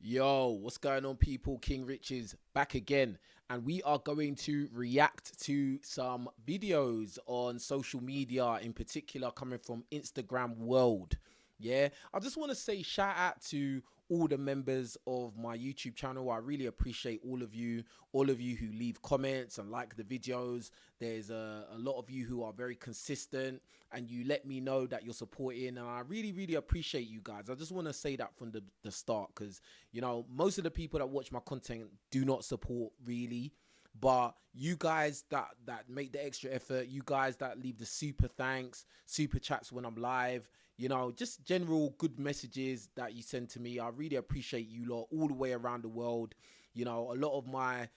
Yo, what's going on, people? King Richez back again, and we are going to react to some videos on social media, in particular coming from Instagram world. Yeah, I just want to say shout out to all the members of my YouTube channel. I really appreciate all of you who leave comments and like the videos. There's a lot of you who are very consistent and you let me know that you're supporting, and I really appreciate you guys. I just want to say that from the start, because you know, most of the people that watch my content do not support really, but you guys that make the extra effort, you guys that leave the super thanks, super chats when I'm live, you know, just general good messages that you send to me, I really appreciate you lot all the way around the world. You know, a lot of my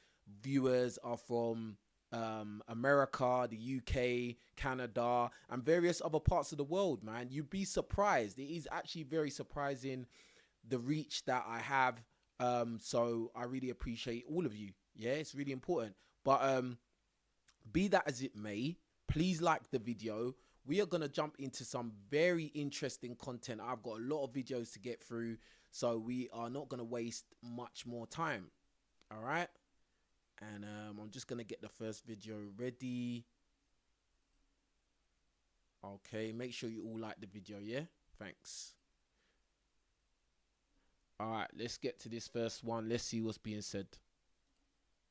viewers are from America, the UK, Canada, and various other parts of the world, man. You'd be surprised. It is actually very surprising, the reach that I have. So I really appreciate all of you. Yeah, it's really important. But be that as it may, please like the video. We are gonna jump into some very interesting content. I've got a lot of videos to get through, so we are not gonna waste much more time. All right, and I'm just gonna get the first video ready. Okay, make sure you all like the video. Yeah, thanks. All right, let's get to this first one. Let's see what's being said.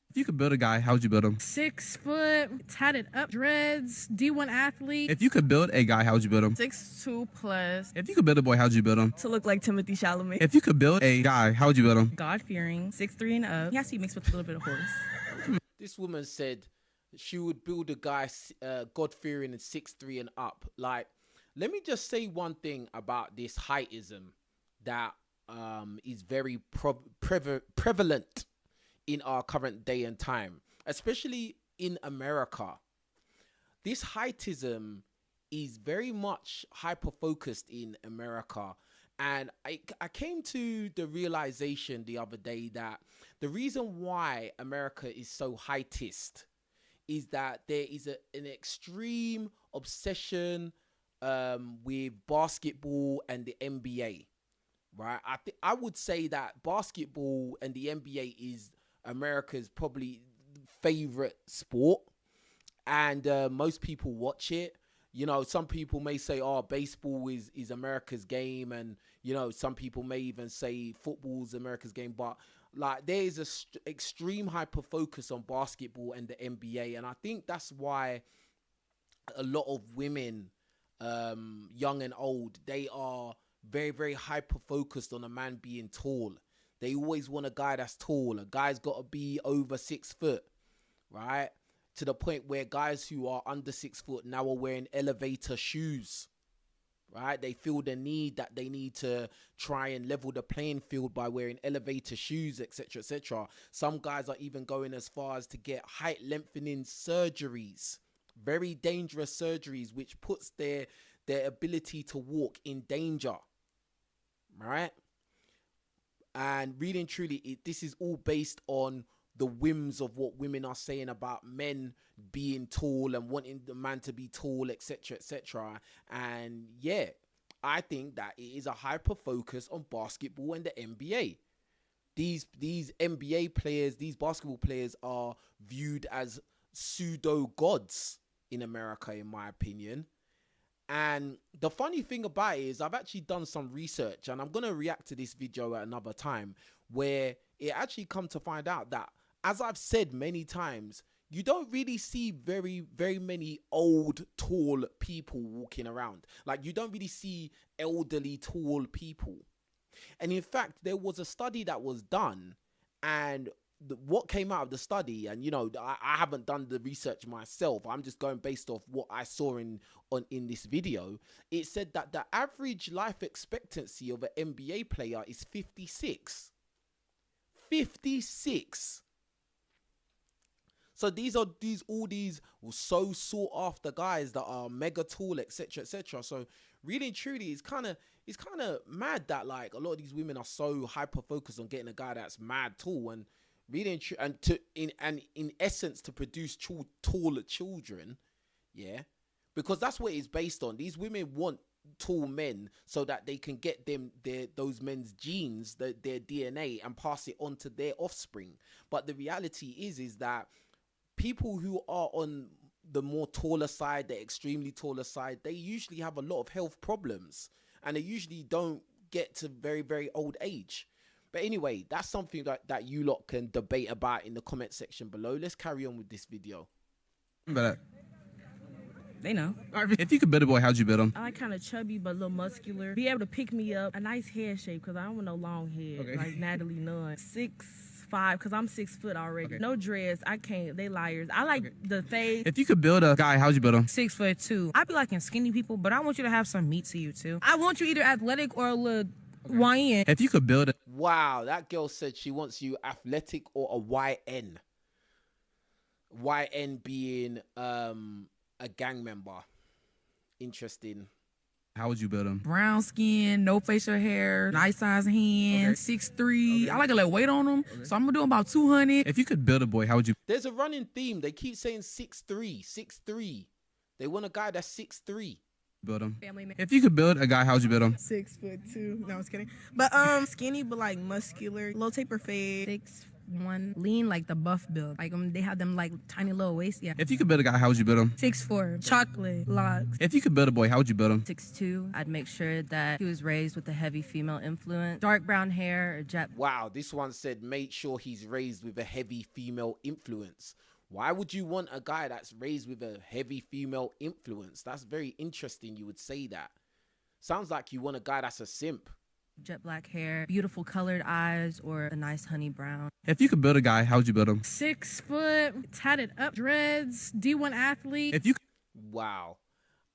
If you could build a guy, how would you build him? 6 foot, tatted up, dreads, D1 athlete. If you could build a guy, how would you build him? 6'2 plus. If you could build a boy, how would you build him? To look like Timothy Chalamet. If you could build a guy, how would you build him? God-fearing, 6'3" and up. He has to be mixed with a little bit of horse. This woman said she would build a guy God-fearing and 6'3" and up. Like, let me just say one thing about this heightism that is very prevalent in our current day and time, especially in America. This heightism is very much hyper focused in America, and I came to the realization the other day that the reason why America is so heightist is that there is an extreme obsession with basketball and the NBA, right? I would say that basketball and the NBA is America's probably favorite sport, and most people watch it. You know, some people may say, oh, baseball is America's game, and you know, some people may even say football's America's game, but like there is a extreme hyper focus on basketball and the NBA, and I think that's why a lot of women, young and old, they are very hyper focused on a man being tall. They always want a guy that's tall. A guy's got to be over 6 foot, right? To the point where guys who are under 6 foot now are wearing elevator shoes, right? They feel the need that they need to try and level the playing field by wearing elevator shoes, etc., etc. Some guys are even going as far as to get height lengthening surgeries, very dangerous surgeries, which puts their ability to walk in danger, right? And really and truly, this is all based on the whims of what women are saying about men being tall and wanting the man to be tall, etc., etc. And yeah, I think that it is a hyper focus on basketball and the NBA. These NBA players, these basketball players are viewed as pseudo gods in America, in my opinion. And the funny thing about it is I've actually done some research, and I'm going to react to this video at another time, where it actually come to find out that, as I've said many times, you don't really see very many old, tall people walking around. Like, you don't really see elderly, tall people. And in fact, there was a study that was done, and what came out of the study, and you know, I haven't done the research myself, I'm just going based off what I saw in this video. It said that the average life expectancy of an NBA player is 56. So these are all these so sought after guys that are mega tall, etc., etc. So really and truly, it's kind of mad that like a lot of these women are so hyper focused on getting a guy that's mad tall, and really in essence to produce taller children, yeah, because that's what it's based on. These women want tall men so that they can get those men's genes, their DNA, and pass it on to their offspring. But the reality is that people who are on the more taller side, the extremely taller side, they usually have a lot of health problems, and they usually don't get to very, very old age. But anyway, that's something that you lot can debate about in the comment section below. Let's carry on with this video. But They know. if you could build a boy, how'd you build him? I like kind of chubby but a little muscular. Be able to pick me up. A nice head shape because I don't want no long head Okay. like Natalie Nunn. 6'5" because I'm 6 foot already. Okay. No dreads. I can't. They liars. I like the fade. If you could build a guy, how'd you build him? 6'2". I be liking skinny people, but I want you to have some meat to you too. I want you either athletic or a little YN. If you could build a Wow, that girl said she wants you athletic or a YN. YN being a gang member. Interesting. how would you build him? Brown skin, no facial hair, nice size hands, 6'3". I like to let weight on them, so I'm gonna do about 200. If you could build a boy, how would you There's a running theme. They keep saying 6'3", 6'3". They want a guy that's 6'3". build him? Family man. If you could build a guy, how'd you build him? 6'2". No, I was kidding. But skinny but like muscular, low taper fade. 6'1", lean like the buff build. Like they have them like tiny little waist. Yeah. If you could build a guy, how would you build him? 6'4", chocolate, locks. If you could build a boy, how would you build him? 6'2". I'd make sure that he was raised with a heavy female influence. Dark brown hair, or jet. Wow, this one said make sure he's raised with a heavy female influence. Why would you want a guy that's raised with a heavy female influence? That's very interesting you would say that. Sounds like you want a guy that's a simp. Jet black hair, beautiful colored eyes, or a nice honey brown. If you could build a guy, how would you build him? 6 foot, tatted up, dreads, D1 athlete. If you Wow.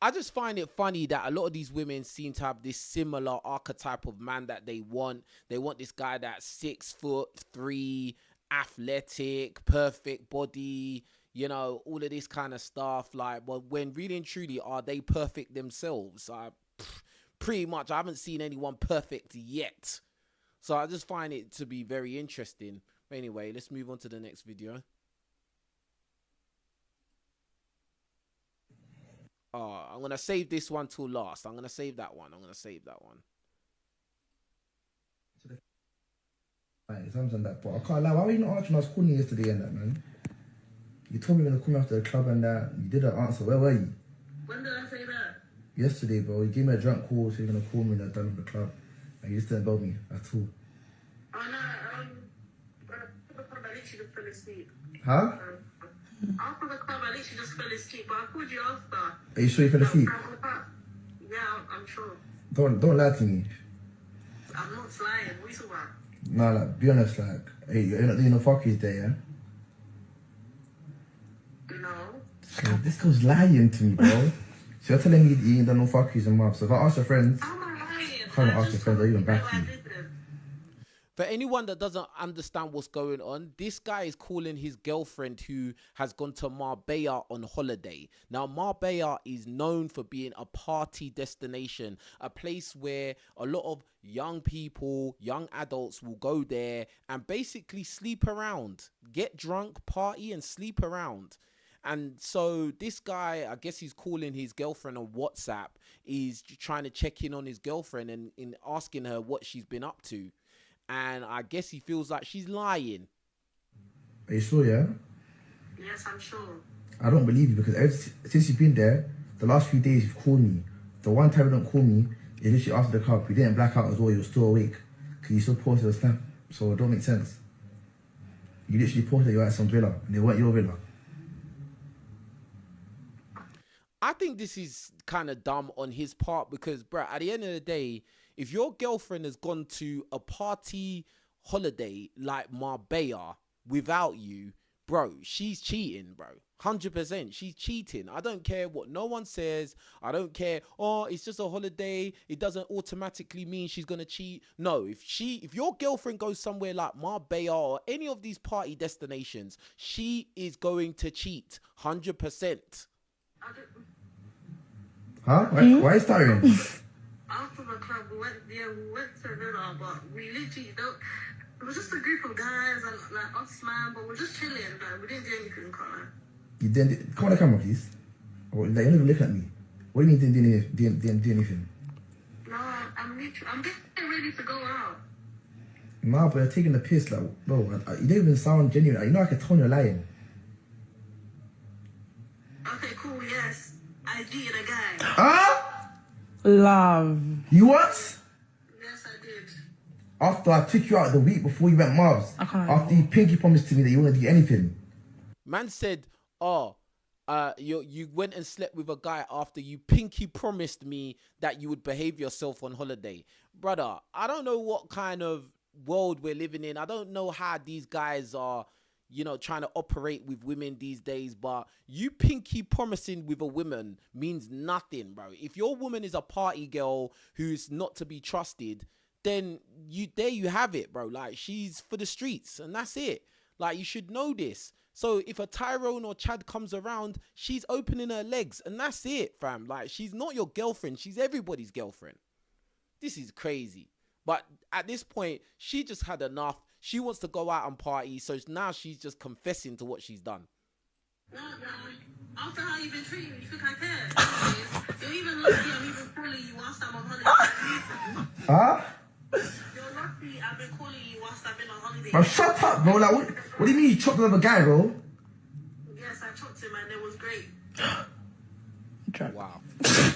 I just find it funny that a lot of these women seem to have this similar archetype of man that they want. They want this guy that's 6'3", athletic, perfect body, you know, all of this kind of stuff. Like, but when really and truly, are they perfect themselves? Pretty much, I haven't seen anyone perfect yet. So I just find it to be very interesting. Anyway, let's move on to the next video. I'm going to save this one till last. I'm going to save that one. Right, something like that, but I can't lie. Why were you not answering? I was calling you yesterday and that, man. You told me you were gonna call me after the club and that. You didn't answer. Where were you? When did I say that? Yesterday, bro. You gave me a drunk call, so you're gonna call me and done with the club, and you just didn't bell me at all. Oh no, after the club I literally just fell asleep. Huh? After the club I literally just fell asleep, but I called you after. Are you sure you fell asleep? Yeah, I'm sure. Don't lie to me. I'm not lying. What are you talking about? Nah, like, be honest, like, hey, you're not doing no fuckies there, yeah? No. So this girl's lying to me, bro. So you're telling me you ain't done no fuckies in months. So if I ask your friends, I'm not lying. I can't ask your friends, or even back to you. For anyone that doesn't understand what's going on, this guy is calling his girlfriend who has gone to Marbella on holiday. Now, Marbella is known for being a party destination, a place where a lot of young people, young adults will go there and basically sleep around, get drunk, party and sleep around. And so this guy, I guess he's calling his girlfriend on WhatsApp, is trying to check in on his girlfriend and in asking her what she's been up to. And I guess he feels like she's lying. Are you sure, yeah? Yes, I'm sure. I don't believe you because since you've been there, the last few days you've called me. The one time you don't call me, you literally after the club. You didn't black out as well, you were still awake. Because you still posted a snap. So it don't make sense. You literally posted you were at some villa and they weren't your villa. I think this is kind of dumb on his part because, bro, at the end of the day, if your girlfriend has gone to a party holiday like Marbella without you, bro, she's cheating, bro. 100%. She's cheating. I don't care what no one says. I don't care. Oh, it's just a holiday. It doesn't automatically mean she's going to cheat. No, if your girlfriend goes somewhere like Marbella or any of these party destinations, she is going to cheat. 100%. Huh? Why are you starting? After the club, we went to Villa, but we literally don't. It was just a group of guys and like us, man, but we're just chilling. Like, we didn't do anything, Connor. You didn't. Come on the camera, please. Like, you're not even looking at me. What do you mean didn't do anything? I'm getting ready to go out. Nah, but you're taking the piss, like, bro. You don't even sound genuine. You know I can tell you're lying. Okay, cool, yes. I cheated a guy. Huh? Love. You what? Yes, I did. After I took you out the week before you went Mavs. After you pinky promised to me that you wouldn't do anything. Man said, "Oh, you went and slept with a guy after you pinky promised me that you would behave yourself on holiday." Brother, I don't know what kind of world we're living in. I don't know how these guys are, you know, trying to operate with women these days, but you pinky promising with a woman means nothing, bro. If your woman is a party girl who's not to be trusted, then there you have it, bro. Like, she's for the streets and that's it. Like, you should know this. So if a Tyrone or Chad comes around, she's opening her legs and that's it, fam. Like, she's not your girlfriend. She's everybody's girlfriend. This is crazy. But at this point, she just had enough. She wants to go out and party. So now she's just confessing to what she's done. Nah. After how you've been treating me, you think I care? You're even lucky I'm even calling you whilst I'm on holiday. Huh? You're lucky I've been calling you whilst I've been on holiday. Bro, shut up, bro. Like, what do you mean you chopped another guy, bro? Yes, I chopped him and it was great. Wow.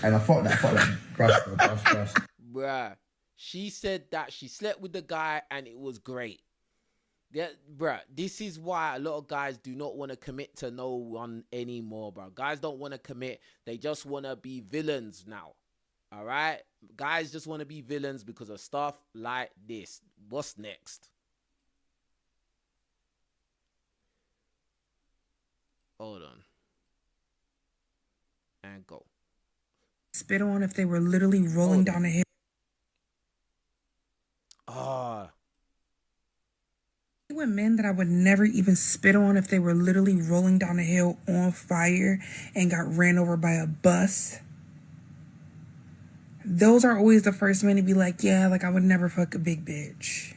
And I thought that. Brush. Bruh. She said that she slept with the guy and it was great. Yeah, bruh, this is why a lot of guys do not want to commit to no one anymore, bro. Guys don't want to commit. They just want to be villains now. All right? Guys just want to be villains because of stuff like this. What's next? Hold on. And go. Spit on if they were literally rolling down a hill. With men that I would never even spit on if they were literally rolling down a hill on fire and got ran over by a bus. Those are always the first men to be like, yeah, like I would never fuck a big bitch.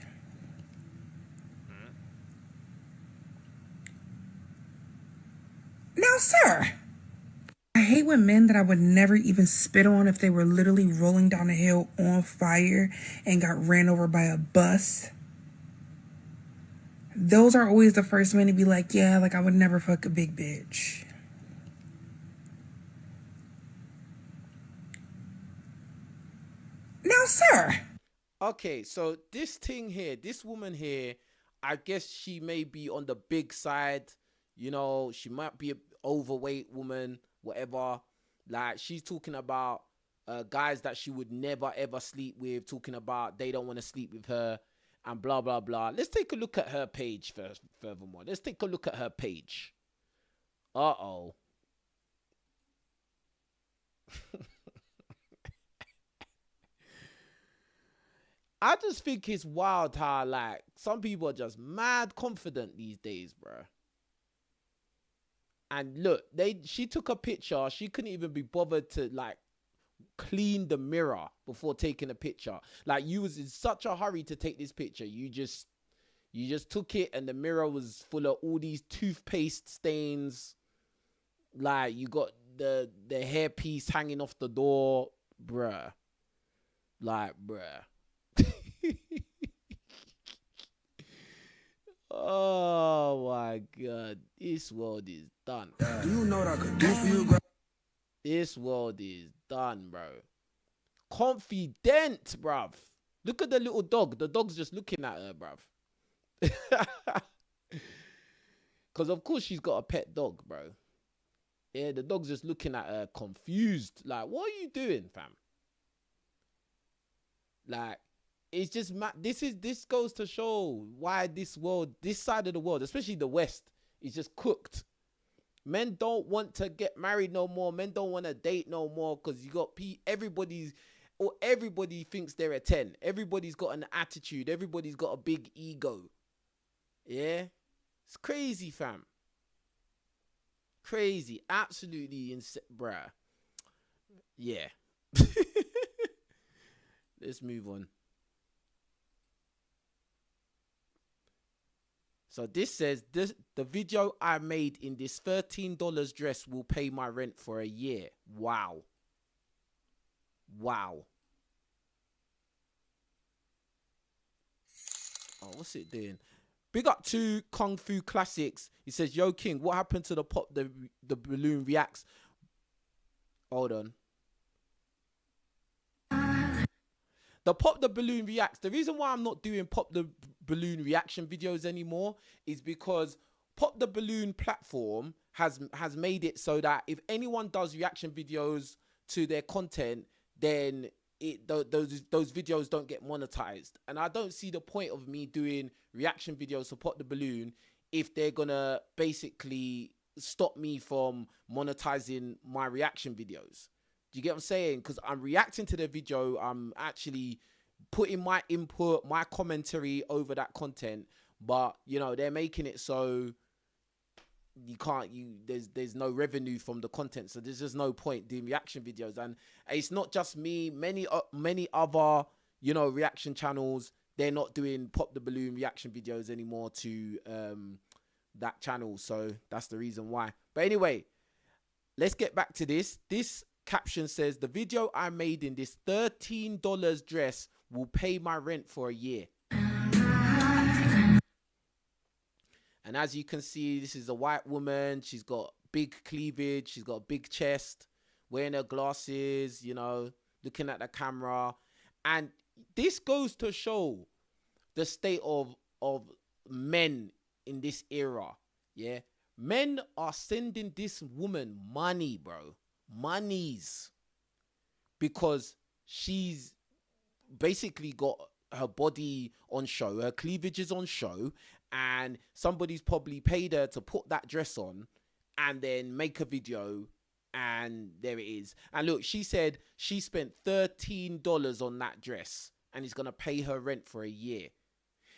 Now, sir, I hate when men that I would never even spit on if they were literally rolling down a hill on fire and got ran over by a bus. Those are always the first men to be like, yeah, like I would never fuck a big bitch. Now, sir. Okay, so this thing here, this woman here, I guess she may be on the big side. You know, she might be an overweight woman, whatever. Like, she's talking about guys that she would never, ever sleep with, talking about they don't want to sleep with her. And blah, blah, blah. Let's take a look at her page first, furthermore. Let's take a look at her page. Uh-oh. I just think it's wild how, like, some people are just mad confident these days, bruh. And look, she took a picture. She couldn't even be bothered to, like, clean the mirror before taking a picture. Like, you was in such a hurry to take this picture. You just took it and the mirror was full of all these toothpaste stains. Like, you got the hairpiece hanging off the door. Bruh. Like, bruh. Oh my God. This world is done. Do you know what I could do for you, girl? This world is done, bro. Confident, bruv. Look at the little dog. The dog's just looking at her, bruv. Because, of course, she's got a pet dog, bro. Yeah, the dog's just looking at her confused. Like, what are you doing, fam? Like, it's just, this goes to show why this side of the world, especially the West, is just cooked. Men don't want to get married no more. Men don't want to date no more because you got everybody thinks they're a 10. Everybody's got an attitude. Everybody's got a big ego. Yeah? It's crazy, fam. Crazy. Absolutely insane, bruh. Yeah. Let's move on. So this says, the video I made in this $13 dress will pay my rent for a year. Wow. Wow. Oh, what's it doing? Big up to Kung Fu Classics. He says, "Yo, King, what happened to the pop the balloon reacts?" Hold on. The pop the balloon reacts. The reason why I'm not doing pop the balloon reaction videos anymore is because pop the balloon platform has made it so that if anyone does reaction videos to their content, then those videos don't get monetized. And I don't see the point of me doing reaction videos to pop the balloon if they're gonna basically stop me from monetizing my reaction videos. Do you get what I'm saying? Because I'm reacting to the video, I'm actually putting my input, my commentary over that content, but you know, they're making it so there's no revenue from the content, so there's just no point doing reaction videos. And it's not just me, many other, you know, reaction channels, they're not doing pop the balloon reaction videos anymore to that channel, so that's the reason why. But anyway, let's get back to this. This caption says, "The video I made in this $13 dress will pay my rent for a year." And as you can see, this is a white woman. She's got big cleavage. She's got a big chest, wearing her glasses, you know, looking at the camera. And this goes to show the state of men in this era. Yeah. Men are sending this woman money, bro. Monies. Because she's basically got her body on show. Her cleavage is on show. And somebody's probably paid her to put that dress on and then make a video, and there it is. And look, she said she spent $13 on that dress and it's going to pay her rent for a year.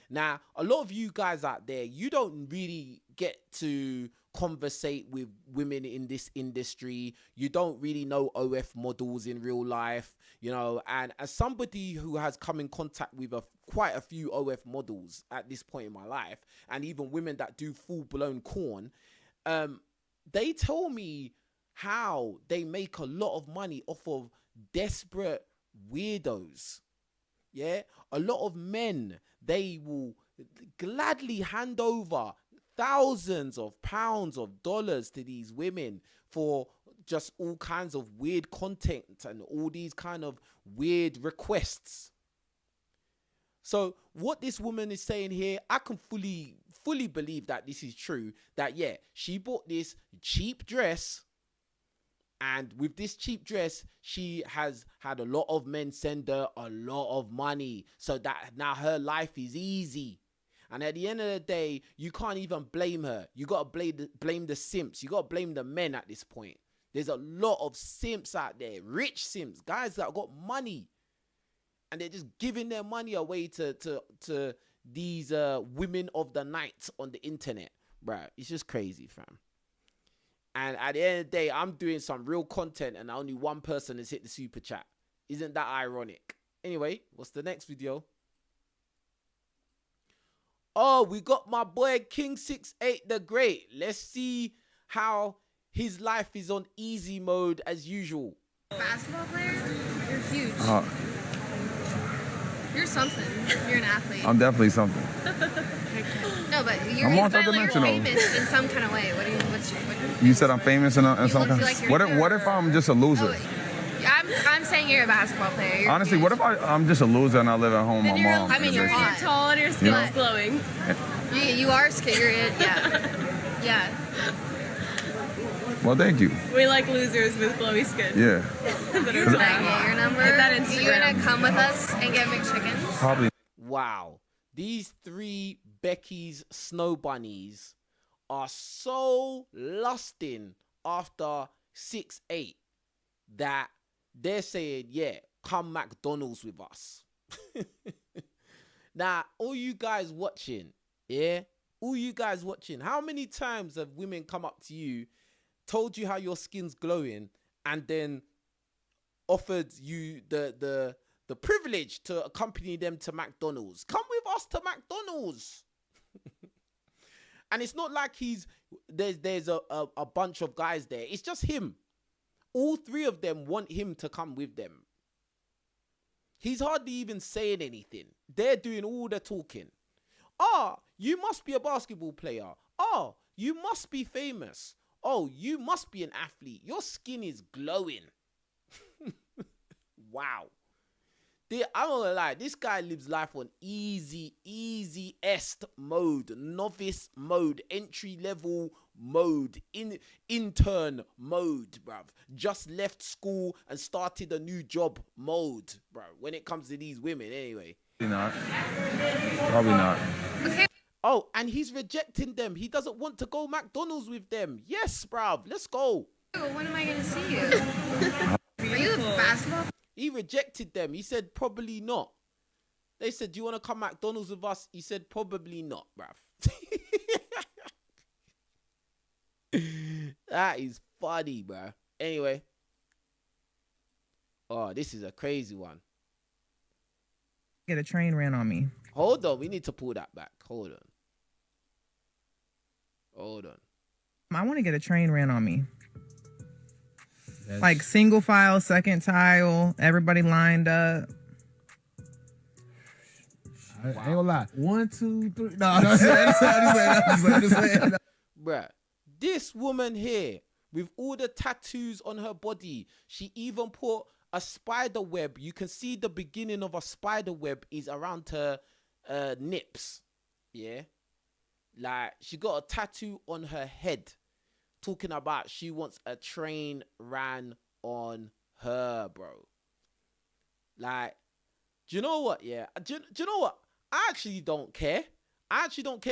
Now, a lot of you guys out there, you don't really get to conversate with women in this industry. You don't really know OF models in real life, you know, and as somebody who has come in contact with quite a few OF models at this point in my life, and even women that do full-blown corn, they tell me how they make a lot of money off of desperate weirdos. Yeah, a lot of men, they will gladly hand over thousands of pounds of dollars to these women for just all kinds of weird content and all these kind of weird requests. So what this woman is saying here, I can fully believe that this is true. That, yeah, she bought this cheap dress, and with this cheap dress, she has had a lot of men send her a lot of money, so that now her life is easy. And at the end of the day, you can't even blame her. You got to blame the simps. You got to blame the men at this point. There's a lot of simps out there, rich simps, guys that got money, and they're just giving their money away to these women of the night on the internet, bruh. It's just crazy, fam. And at the end of the day, I'm doing some real content and only one person has hit the super chat. Isn't that ironic? Anyway, what's the next video? Oh, we got my boy King68 the Great. Let's see how his life is on easy mode as usual. Basketball player? You're huge. You're something. You're an athlete. I'm definitely something. No, but you're famous in some kind of way. You said I'm famous in some kind like what if I'm just a loser? I'm saying you're a basketball player. You're Honestly, huge. what if I'm just a loser and I live at home with my mom? I mean, you're tall and your skin's glowing. You are scared. Yeah. Yeah. Well, thank you. We like losers with glowy skin. Yeah. Can I get your number? Get that Are Instagram. you gonna come with us and get McChickens? Probably. Wow. These three Becky's snow bunnies are so lusting after 6'8" that they're saying, yeah, come McDonald's with us. Now, all you guys watching, yeah? All you guys watching, how many times have women come up to you, told you how your skin's glowing, and then offered you the privilege to accompany them to McDonald's? Come with us to McDonald's. And it's not like there's a bunch of guys there. It's just him. All three of them want him to come with them. He's hardly even saying anything. They're doing all the talking. Oh, you must be a basketball player. Oh, you must be famous. Oh, you must be an athlete. Your skin is glowing. Wow. I'm not gonna lie, this guy lives life on easiest mode, novice mode, entry level mode, intern mode, bruv. Just left school and started a new job mode, bruv. When it comes to these women, anyway. Probably not. Probably not. Okay. Oh, and he's rejecting them. He doesn't want to go McDonald's with them. Yes, bruv, let's go. When am I gonna see you? Are you a basketball? He rejected them. He said, probably not. They said, do you want to come McDonald's with us? He said, probably not, bruv. That is funny, bruh. Anyway. Oh, this is a crazy one. Get a train ran on me. Hold on. We need to pull that back. Hold on. I want to get a train ran on me. Like single file, second tile, everybody lined up. I ain't gonna lie. 1, 2, 3. No, I'm just saying. Bruh, this woman here with all the tattoos on her body, she even put a spider web. You can see the beginning of a spider web is around her nips. Yeah. Like, she got a tattoo on her head talking about she wants a train ran on her, bro. Like, do you know what? Yeah. Do you know what? I actually don't care.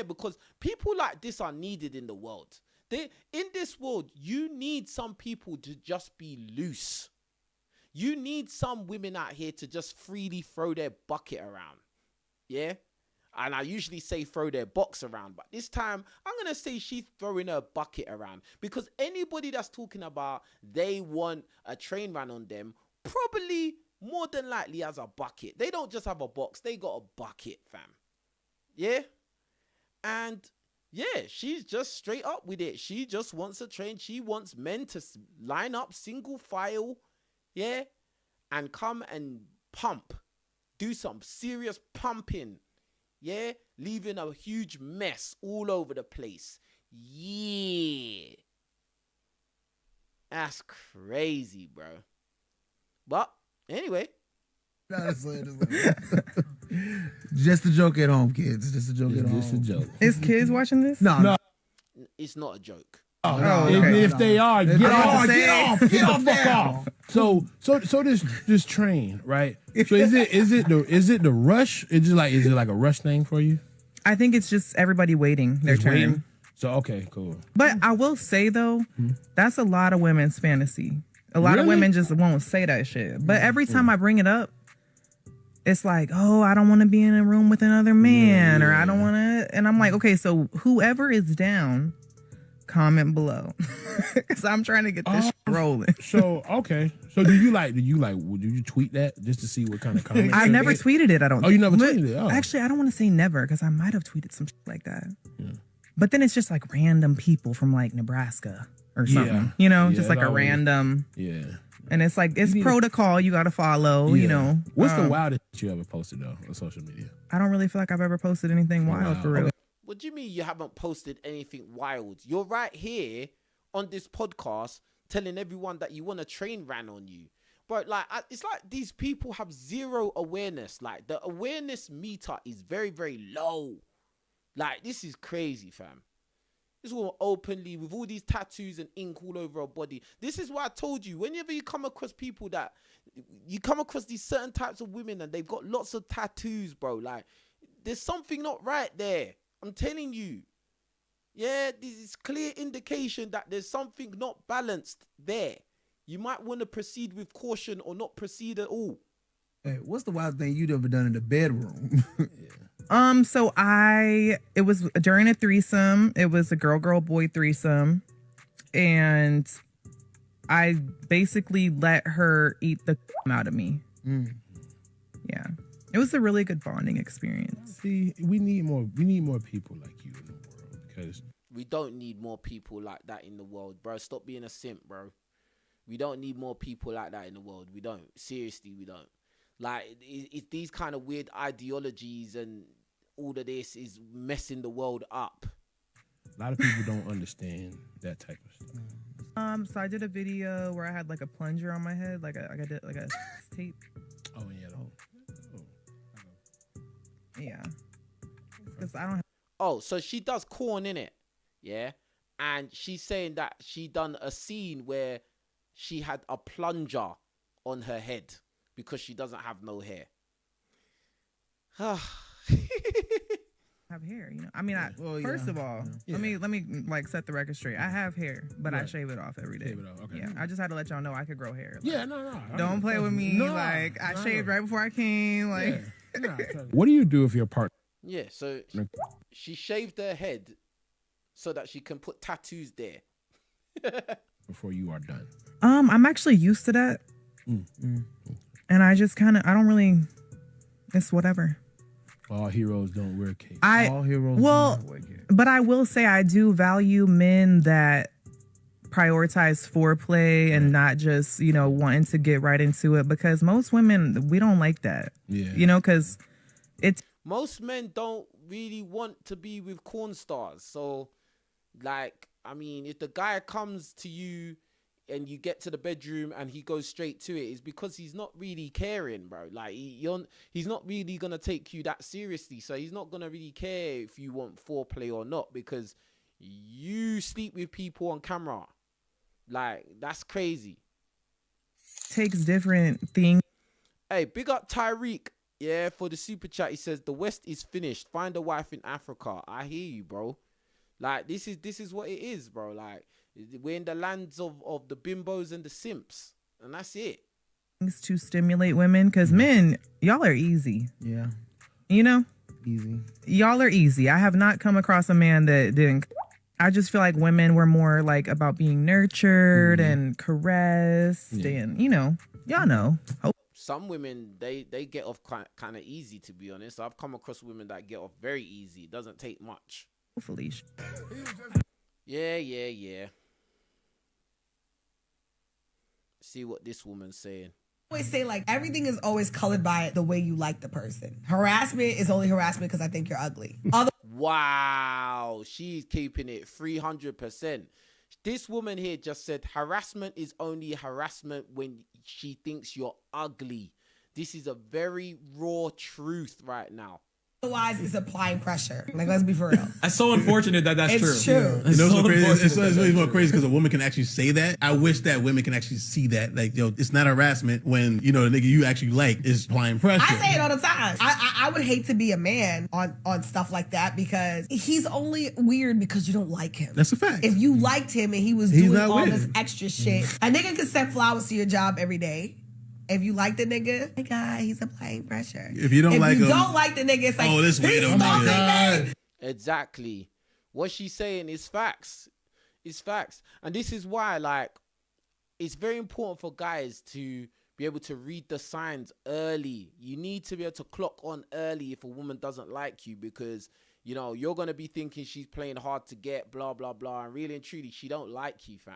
Because people like this are needed in the world. In this world, you need some people to just be loose. You need some women out here to just freely throw their bucket around. Yeah? And I usually say throw their box around. But this time, I'm going to say she's throwing her bucket around. Because anybody that's talking about they want a train run on them, probably more than likely has a bucket. They don't just have a box. They got a bucket, fam. Yeah? And yeah, she's just straight up with it. She just wants a train. She wants men to line up single file. Yeah? And come and pump. Do some serious pumping. Yeah, leaving a huge mess all over the place. Yeah. That's crazy, bro. But anyway. Just a joke at home, kids. Just a joke at home. Just a joke. Is kids watching this? No. It's not a joke. Oh, okay. If they are, get off the fuck off. So this train, right? So is it the rush? Is it like a rush thing for you? I think it's just everybody waiting their turn. Waiting? So okay, cool. But I will say though, that's a lot of women's fantasy. A lot of women just won't say that shit. But every time I bring it up, it's like, oh, I don't want to be in a room with another man, or I don't want to. And I'm like, okay, so whoever is down, comment below, because I'm trying to get this rolling. So okay, so do you tweet that just to see what kind of comments? I never tweeted it. I don't. Oh, you never tweeted it? Oh. Actually, I don't want to say never because I might have tweeted some shit like that. Yeah. But then it's just like random people from like Nebraska or something, just like a random. Yeah. And it's like it's protocol you got to follow. What's the wildest you ever posted though on social media? I don't really feel like I've ever posted anything wild for real. What do you mean you haven't posted anything wild? You're right here on this podcast telling everyone that you want a train ran on you. But like, it's like these people have zero awareness. Like the awareness meter is very, very low. Like this is crazy, fam. This woman openly with all these tattoos and ink all over her body. This is why I told you, whenever you come across people that, you come across these certain types of women and they've got lots of tattoos, bro. Like there's something not right there. I'm telling you. Yeah, this is clear indication that there's something not balanced there. You might want to proceed with caution or not proceed at all. Hey, what's the wildest thing you'd ever done in the bedroom? So it was during a threesome. It was a girl-boy threesome. And I basically let her eat the out of me. Yeah. It was a really good bonding experience. See, we need more people like you in the world because we don't need more people like that in the world, bro. Stop being a simp, bro. We don't need more people like that in the world. We don't. Seriously, we don't. Like, it's these kind of weird ideologies and all of this is messing the world up. A lot of people don't understand that type of stuff. So I did a video where I had like a plunger on my head, like I did like a tape. Oh yeah, yeah. Because I don't. Oh, so she does corn in it, yeah, and she's saying that she done a scene where she had a plunger on her head because she doesn't have no hair. Have hair, you know. I mean, first of all, let me like set the record straight. I have hair, but I shave it off every day. Shave it off, okay. Yeah, I just had to let y'all know I could grow hair. Like, no. Don't play with me. Like I shaved right before I came. Like, what do you do if your partner? Yeah, so she shaved her head so that she can put tattoos there. Before you are done. I'm actually used to that, and I just kind of I don't really. It's whatever. All heroes don't wear capes. All heroes don't wear capes. But I will say I do value men that prioritize foreplay and not just, you know, wanting to get right into it, because most women, we don't like that. Yeah. You know, because it's... Most men don't really want to be with corn stars. So, like, I mean, if the guy comes to you and you get to the bedroom and he goes straight to it, it's because he's not really caring, bro. Like, he's not really going to take you that seriously. So he's not going to really care if you want foreplay or not, because you sleep with people on camera. Like, that's crazy. Takes different things. Hey, big up Tyreek. Yeah, for the super chat. He says, the West is finished. Find a wife in Africa. I hear you, bro. Like, this is what it is, bro. Like, we're in the lands of the bimbos and the simps, and that's it. Things to stimulate women, because men, y'all are easy. Yeah. You know? Easy. Y'all are easy. I have not come across a man that didn't. I just feel like women were more like about being nurtured and caressed and, you know, y'all know. Some women, they get off kind of easy, to be honest. I've come across women that get off very easy. It doesn't take much. Hopefully. Yeah. See what this woman's saying. I always say, like, everything is always colored by the way you like the person. Harassment is only harassment because I think you're ugly. Wow, she's keeping it 300%. This woman here just said harassment is only harassment when she thinks you're ugly. This is a very raw truth right now. Otherwise, it's applying pressure. Like, let's be for real. That's so unfortunate that that's It's true. true. It's You know, so what's crazy? unfortunate It's that really that's more crazy because a woman can actually say that. I wish that women can actually see that. Like, yo, it's not harassment when, you know, the nigga you actually like is applying pressure. I say it all the time. I would hate to be a man on stuff like that, because he's only weird because you don't like him. That's a fact. If you liked him and he was He's doing not all weird. this extra shit, a nigga could send flowers to your job every day. If you like the nigga, hey guy, he's applying pressure. If you don't like him, don't like the nigga, it's like, oh, this he's weirdo stalking me. Exactly. What she's saying is facts. It's facts. And this is why, like, it's very important for guys to be able to read the signs early. You need to be able to clock on early if a woman doesn't like you, because, you know, you're going to be thinking she's playing hard to get, blah, blah, blah. And really and truly, she don't like you, fam.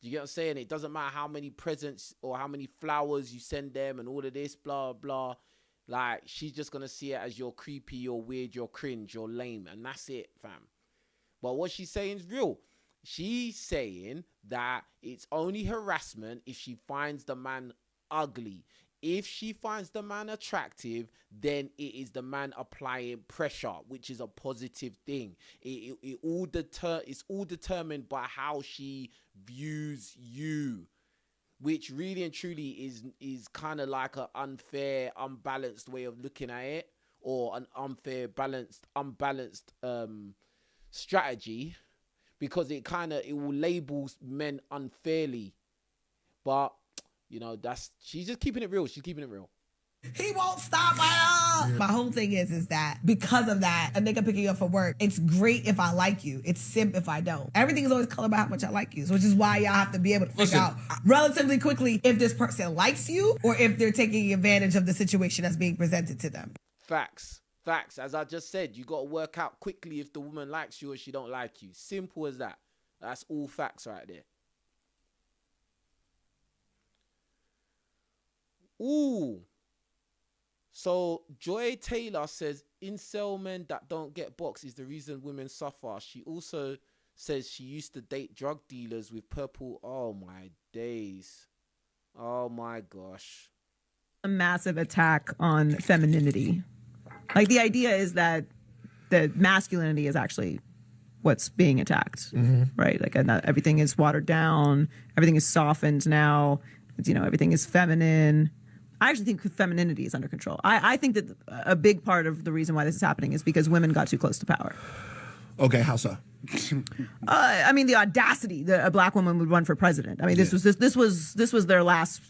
Do you get what I'm saying? It doesn't matter how many presents or how many flowers you send them and all of this, blah, blah. Like, she's just going to see it as you're creepy, you're weird, you're cringe, you're lame. And that's it, fam. But what she's saying is real. She's saying that it's only harassment if she finds the man ugly. If she finds the man attractive, then it is the man applying pressure, which is a positive thing. It's all determined by how she views you, which really and truly is kind of like an unfair, unbalanced way of looking at it, or an unfair, unbalanced strategy, because it will label men unfairly. But you know, she's just keeping it real. She's keeping it real. He won't stop. My whole thing is that because of that, a nigga picking you up for work, it's great if I like you. It's simp if I don't. Everything is always colored by how much I like you, which is why y'all have to be able to figure out relatively quickly if this person likes you or if they're taking advantage of the situation that's being presented to them. Facts. As I just said, you got to work out quickly if the woman likes you or she don't like you. Simple as that. That's all facts right there. Ooh. So Joy Taylor says incel men that don't get boxed is the reason women suffer. She also says she used to date drug dealers with purple. Oh my days. Oh my gosh. A massive attack on femininity. Like the idea is that the masculinity is actually what's being attacked, right? Like, and that everything is watered down, everything is softened now. You know, everything is feminine. I actually think femininity is under control. I think that a big part of the reason why this is happening is because women got too close to power. Okay, how so? I mean, the audacity that a black woman would run for president. I mean, this was their last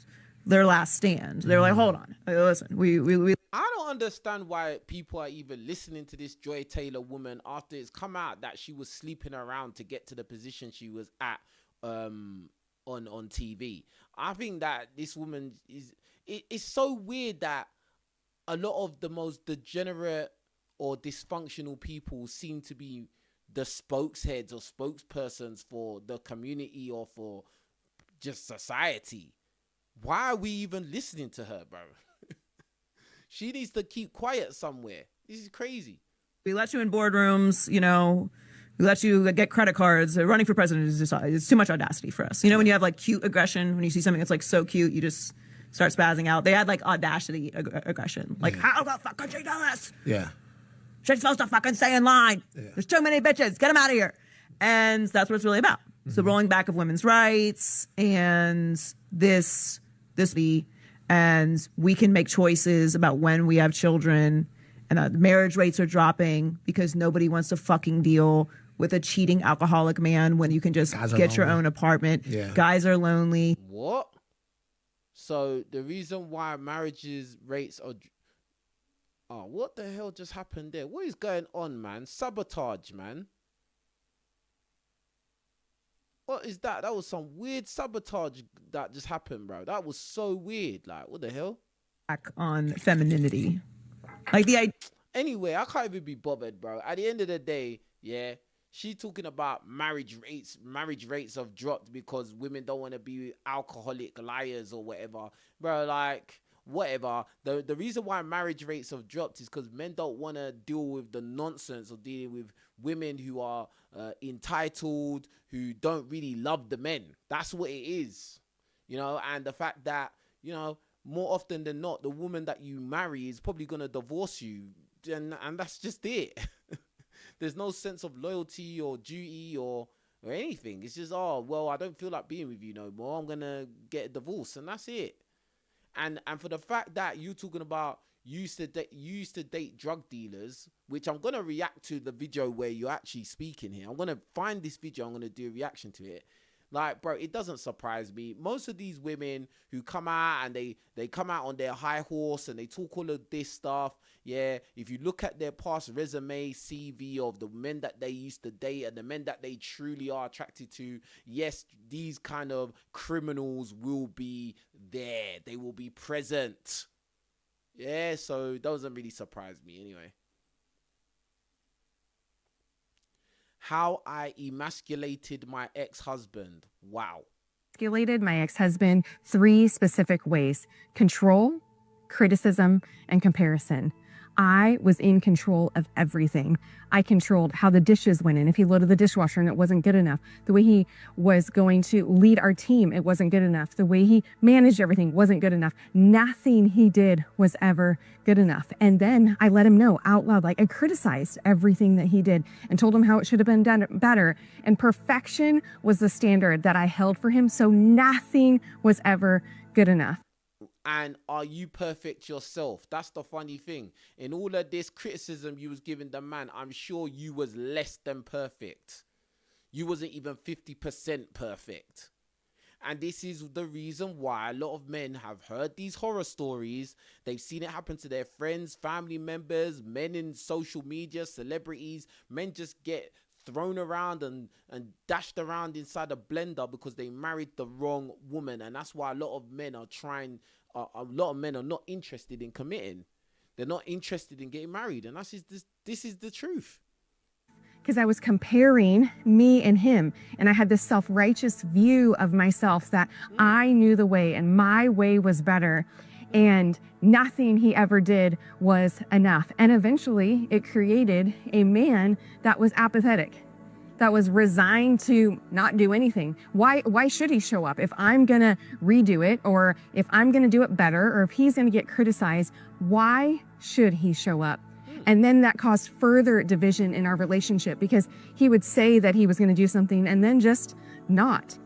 stand. They were like, hold on, listen, we. I don't understand why people are even listening to this Joy Taylor woman after it's come out that she was sleeping around to get to the position she was at on TV. I think that this woman it's so weird that a lot of the most degenerate or dysfunctional people seem to be the spokesheads or spokespersons for the community or for just society. Why are we even listening to her, bro? She needs to keep quiet somewhere. This is crazy. We let you in boardrooms, you know, we let you get credit cards. Running for president is just, it's too much audacity for us. You know, when you have like cute aggression, when you see something that's like so cute, you just start spazzing out. They had like audacity aggression. Like, how the fuck could she do this? Yeah. She's supposed to fucking stay in line. Yeah. There's too many bitches. Get them out of here. And that's what it's really about. So rolling back of women's rights and this and we can make choices about when we have children, and marriage rates are dropping because nobody wants to fucking deal with a cheating alcoholic man when you can just get your own apartment. Yeah. Guys are lonely. What? So the reason why marriages rates are... Oh, what the hell just happened there? What is going on, man? Sabotage, man. What is that? That was some weird sabotage that just happened, bro. That was so weird. Like, what the hell? Back on femininity. Like the idea. Anyway, I can't even be bothered, bro. At the end of the day, yeah, she talking about marriage rates. Marriage rates have dropped because women don't want to be alcoholic liars or whatever, bro. Like, whatever. The reason why marriage rates have dropped is because men don't want to deal with the nonsense of dealing with women who are entitled, who don't really love the men. That's what it is, you know. And the fact that, you know, more often than not, the woman that you marry is probably gonna divorce you, and that's just it. There's no sense of loyalty or duty or anything. It's just, oh well, I don't feel like being with you no more. I'm gonna get a divorce, and that's it. And for the fact that you talking about you used to date drug dealers, which I'm gonna react to the video where you're actually speaking here. I'm gonna find this video. I'm gonna do a reaction to it. Like, bro, it doesn't surprise me. Most of these women who come out and they come out on their high horse and they talk all of this stuff. Yeah, if you look at their past resume, CV of the men that they used to date and the men that they truly are attracted to, yes, these kind of criminals will be there. They will be present. Yeah, so it doesn't really surprise me anyway. How I emasculated my ex-husband. Wow. Emasculated my ex-husband 3 specific ways: control, criticism, and comparison. I was in control of everything. I controlled how the dishes went in. If he loaded the dishwasher and it wasn't good enough, the way he was going to lead our team, it wasn't good enough. The way he managed everything wasn't good enough. Nothing he did was ever good enough. And then I let him know out loud, like I criticized everything that he did and told him how it should have been done better. And perfection was the standard that I held for him. So nothing was ever good enough. And are you perfect yourself? That's the funny thing. In all of this criticism you was giving the man, I'm sure you was less than perfect. You wasn't even 50% perfect. And this is the reason why a lot of men have heard these horror stories. They've seen it happen to their friends, family members, men in social media, celebrities. Men just get thrown around and dashed around inside a blender because they married the wrong woman. And that's why a lot of men are not interested in committing. They're not interested in getting married. And this is the truth. Because I was comparing me and him, and I had this self-righteous view of myself that I knew the way and my way was better. And nothing he ever did was enough. And eventually it created a man that was apathetic, that was resigned to not do anything. Why should he show up? If I'm gonna redo it, or if I'm gonna do it better, or if he's gonna get criticized, why should he show up? And then that caused further division in our relationship, because he would say that he was gonna do something and then just not.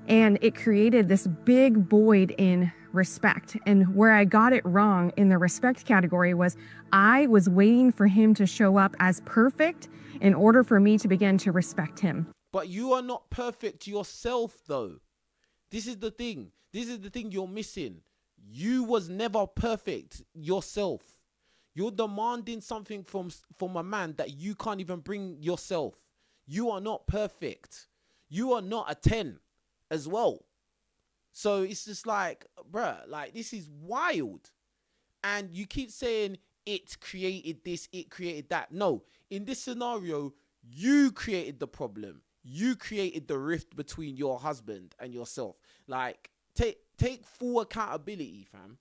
And it created this big void in respect. And where I got it wrong in the respect category was I was waiting for him to show up as perfect in order for me to begin to respect him. But you are not perfect yourself, though. This is the thing. This is the thing you're missing. You was never perfect yourself. You're demanding something from a man that you can't even bring yourself. You are not perfect. You are not a 10 as well. So it's just like, bruh, like, this is wild. And you keep saying it created this, it created that. No, in this scenario, you created the problem. You created the rift between your husband and yourself. Like, take full accountability, fam.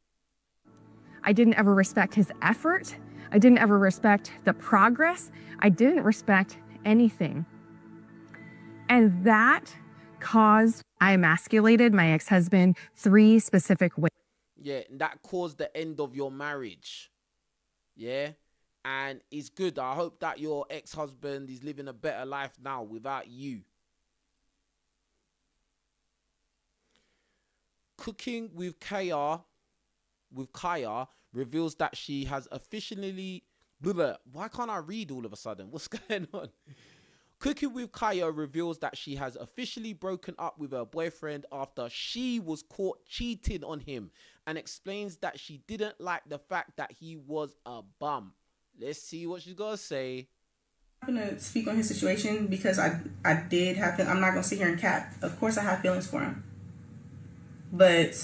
I didn't ever respect his effort. I didn't ever respect the progress. I didn't respect anything. And that caused, I emasculated my ex-husband 3 specific ways. Yeah, and that caused the end of your marriage. Yeah, and it's good. I hope that your ex-husband is living a better life now without you. Cooking with Kaya reveals that she has officially... Why can't I read all of a sudden? What's going on? Cooking with Kaya reveals that she has officially broken up with her boyfriend after she was caught cheating on him, and explains that she didn't like the fact that he was a bum. Let's see what she's got to say. I'm going to speak on his situation because I did have... I'm not going to sit here and cap. Of course I have feelings for him. But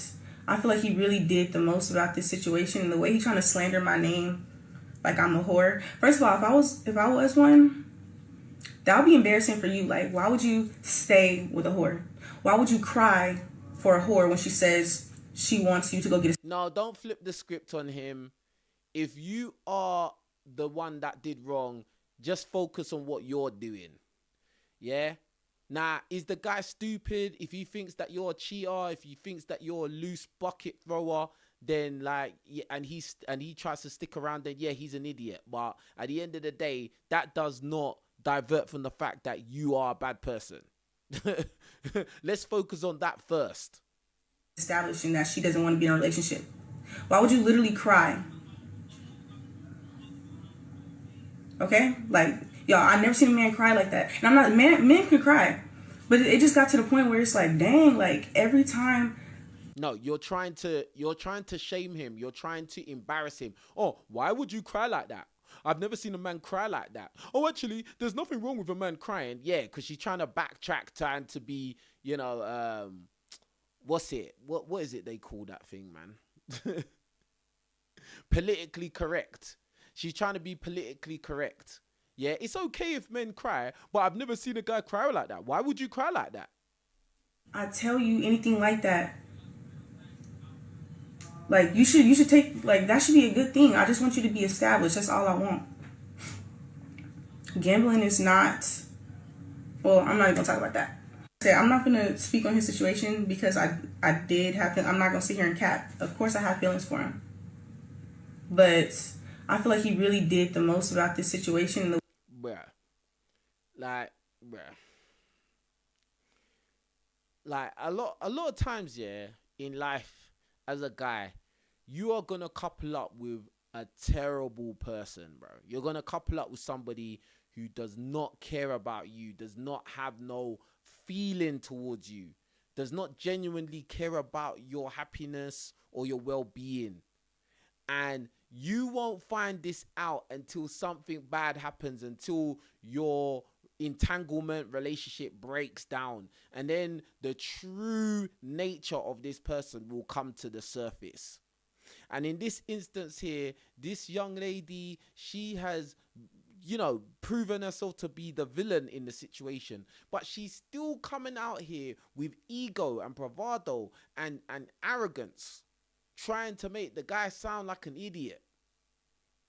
I feel like he really did the most about this situation, and the way he's trying to slander my name like I'm a whore. First of all, if I was one, that would be embarrassing for you. Like, why would you stay with a whore? Why would you cry for a whore when she says she wants you to go get a... No, don't flip the script on him. If you are the one that did wrong, just focus on what you're doing. Yeah? Now, is the guy stupid? If he thinks that you're a cheater, if he thinks that you're a loose bucket thrower, then like, yeah, and he tries to stick around, then yeah, he's an idiot. But at the end of the day, that does not divert from the fact that you are a bad person. Let's focus on that first. Establishing that she doesn't want to be in a relationship. Why would you literally cry? Okay? Like, y'all, I never seen a man cry like that. And I'm not... Men can cry. But it just got to the point where it's like, dang, like, every time... No, you're trying to shame him. You're trying to embarrass him. Oh, why would you cry like that? I've never seen a man cry like that. Oh, actually, there's nothing wrong with a man crying. Yeah, because she's trying to backtrack, trying to be, you know, what's it? What is it they call that thing, man? Politically correct. She's trying to be politically correct. Yeah, it's okay if men cry, but I've never seen a guy cry like that. Why would you cry like that? I tell you anything like that. Like, you should take, like, that should be a good thing. I just want you to be established. That's all I want. Gambling is not... Well, I'm not even going to talk about that. I'm not going to speak on his situation because I did have... I'm not going to sit here and cap. Of course I have feelings for him. But I feel like he really did the most about this situation. Bruh. Like, a lot of times, yeah, in life, as a guy, you are gonna couple up with a terrible person, bro. You're gonna couple up with somebody who does not care about you, does not have no feeling towards you, does not genuinely care about your happiness or your well-being. And you won't find this out until something bad happens, until your entanglement relationship breaks down, and then the true nature of this person will come to the surface. And in this instance here, this young lady, she has, you know, proven herself to be the villain in the situation, but she's still coming out here with ego and bravado and arrogance. trying to make the guy sound like an idiot,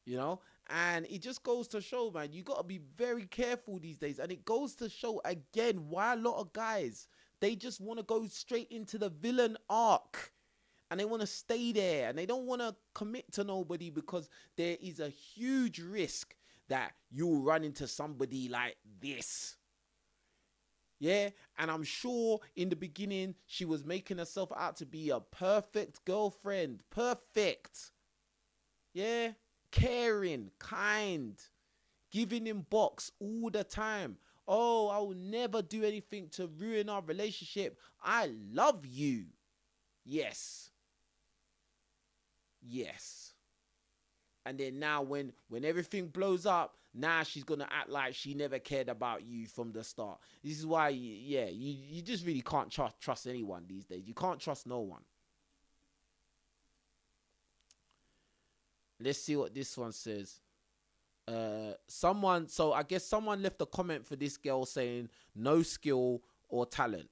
you know? And it just goes to show, man, you got to be very careful these days. And it goes to show, again, why a lot of guys, they just want to go straight into the villain arc. And they want to stay there. And they don't want to commit to nobody because there is a huge risk that you'll run into somebody like this. Yeah, and I'm sure in the beginning she was making herself out to be a perfect girlfriend. Perfect. Yeah, caring, kind, giving him box all the time. Oh, I will never do anything to ruin our relationship. I love you. Yes. Yes. And then now when everything blows up, now she's going to act like she never cared about you from the start. This is why, you just really can't trust anyone these days. You can't trust no one. Let's see what this one says. So I guess someone left a comment for this girl saying no skill or talent.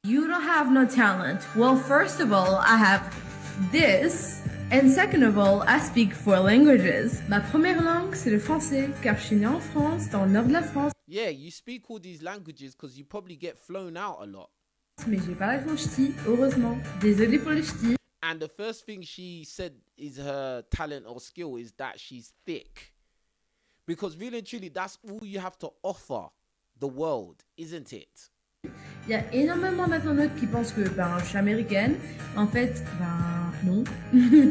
You don't have no talent. Well, first of all, I have this. And second of all, I speak 4 languages. Ma première langue, c'est le français, car je suis née en France, dans le nord de la France. Yeah, you speak all these languages because you probably get flown out a lot. Mais j'ai pas l'accent ch'ti, heureusement. Désolée pour le ch'ti. And the first thing she said is her talent or skill is that she's thick. Because really and truly, that's all you have to offer the world, isn't it? Il y a énormément d'internautes qui pensent que je suis américaine. En fait, non.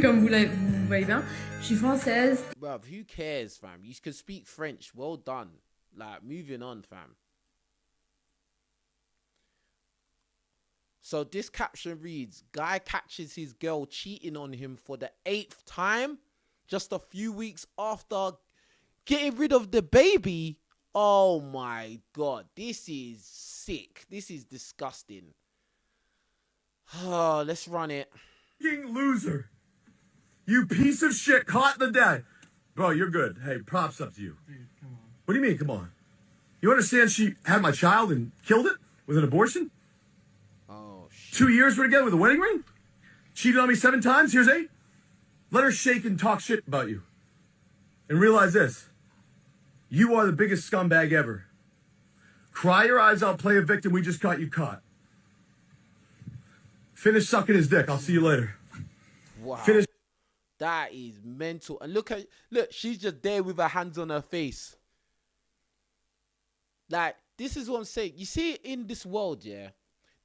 Comme vous voyez bien, je suis française. Bruv, who cares, fam? You can speak French. Well done. Like, moving on, fam. So this caption reads, guy catches his girl cheating on him for the 8th time just a few weeks after getting rid of the baby. Oh my God, this is sick. This is disgusting. Oh, let's run it. Loser. You piece of shit caught in the dead. Bro, you're good. Hey, props up to you. Dude, come on. What do you mean, come on? You understand she had my child and killed it with an abortion? Oh, shit. 2 years we're together with a wedding ring? Cheated on me 7 times? Here's 8. Let her shake and talk shit about you. And realize this. You are the biggest scumbag ever. Cry your eyes out, play a victim. We just got you caught. Finish sucking his dick. I'll see you later. Wow. Finish. That is mental. And look, she's just there with her hands on her face. Like, this is what I'm saying. You see, in this world, yeah,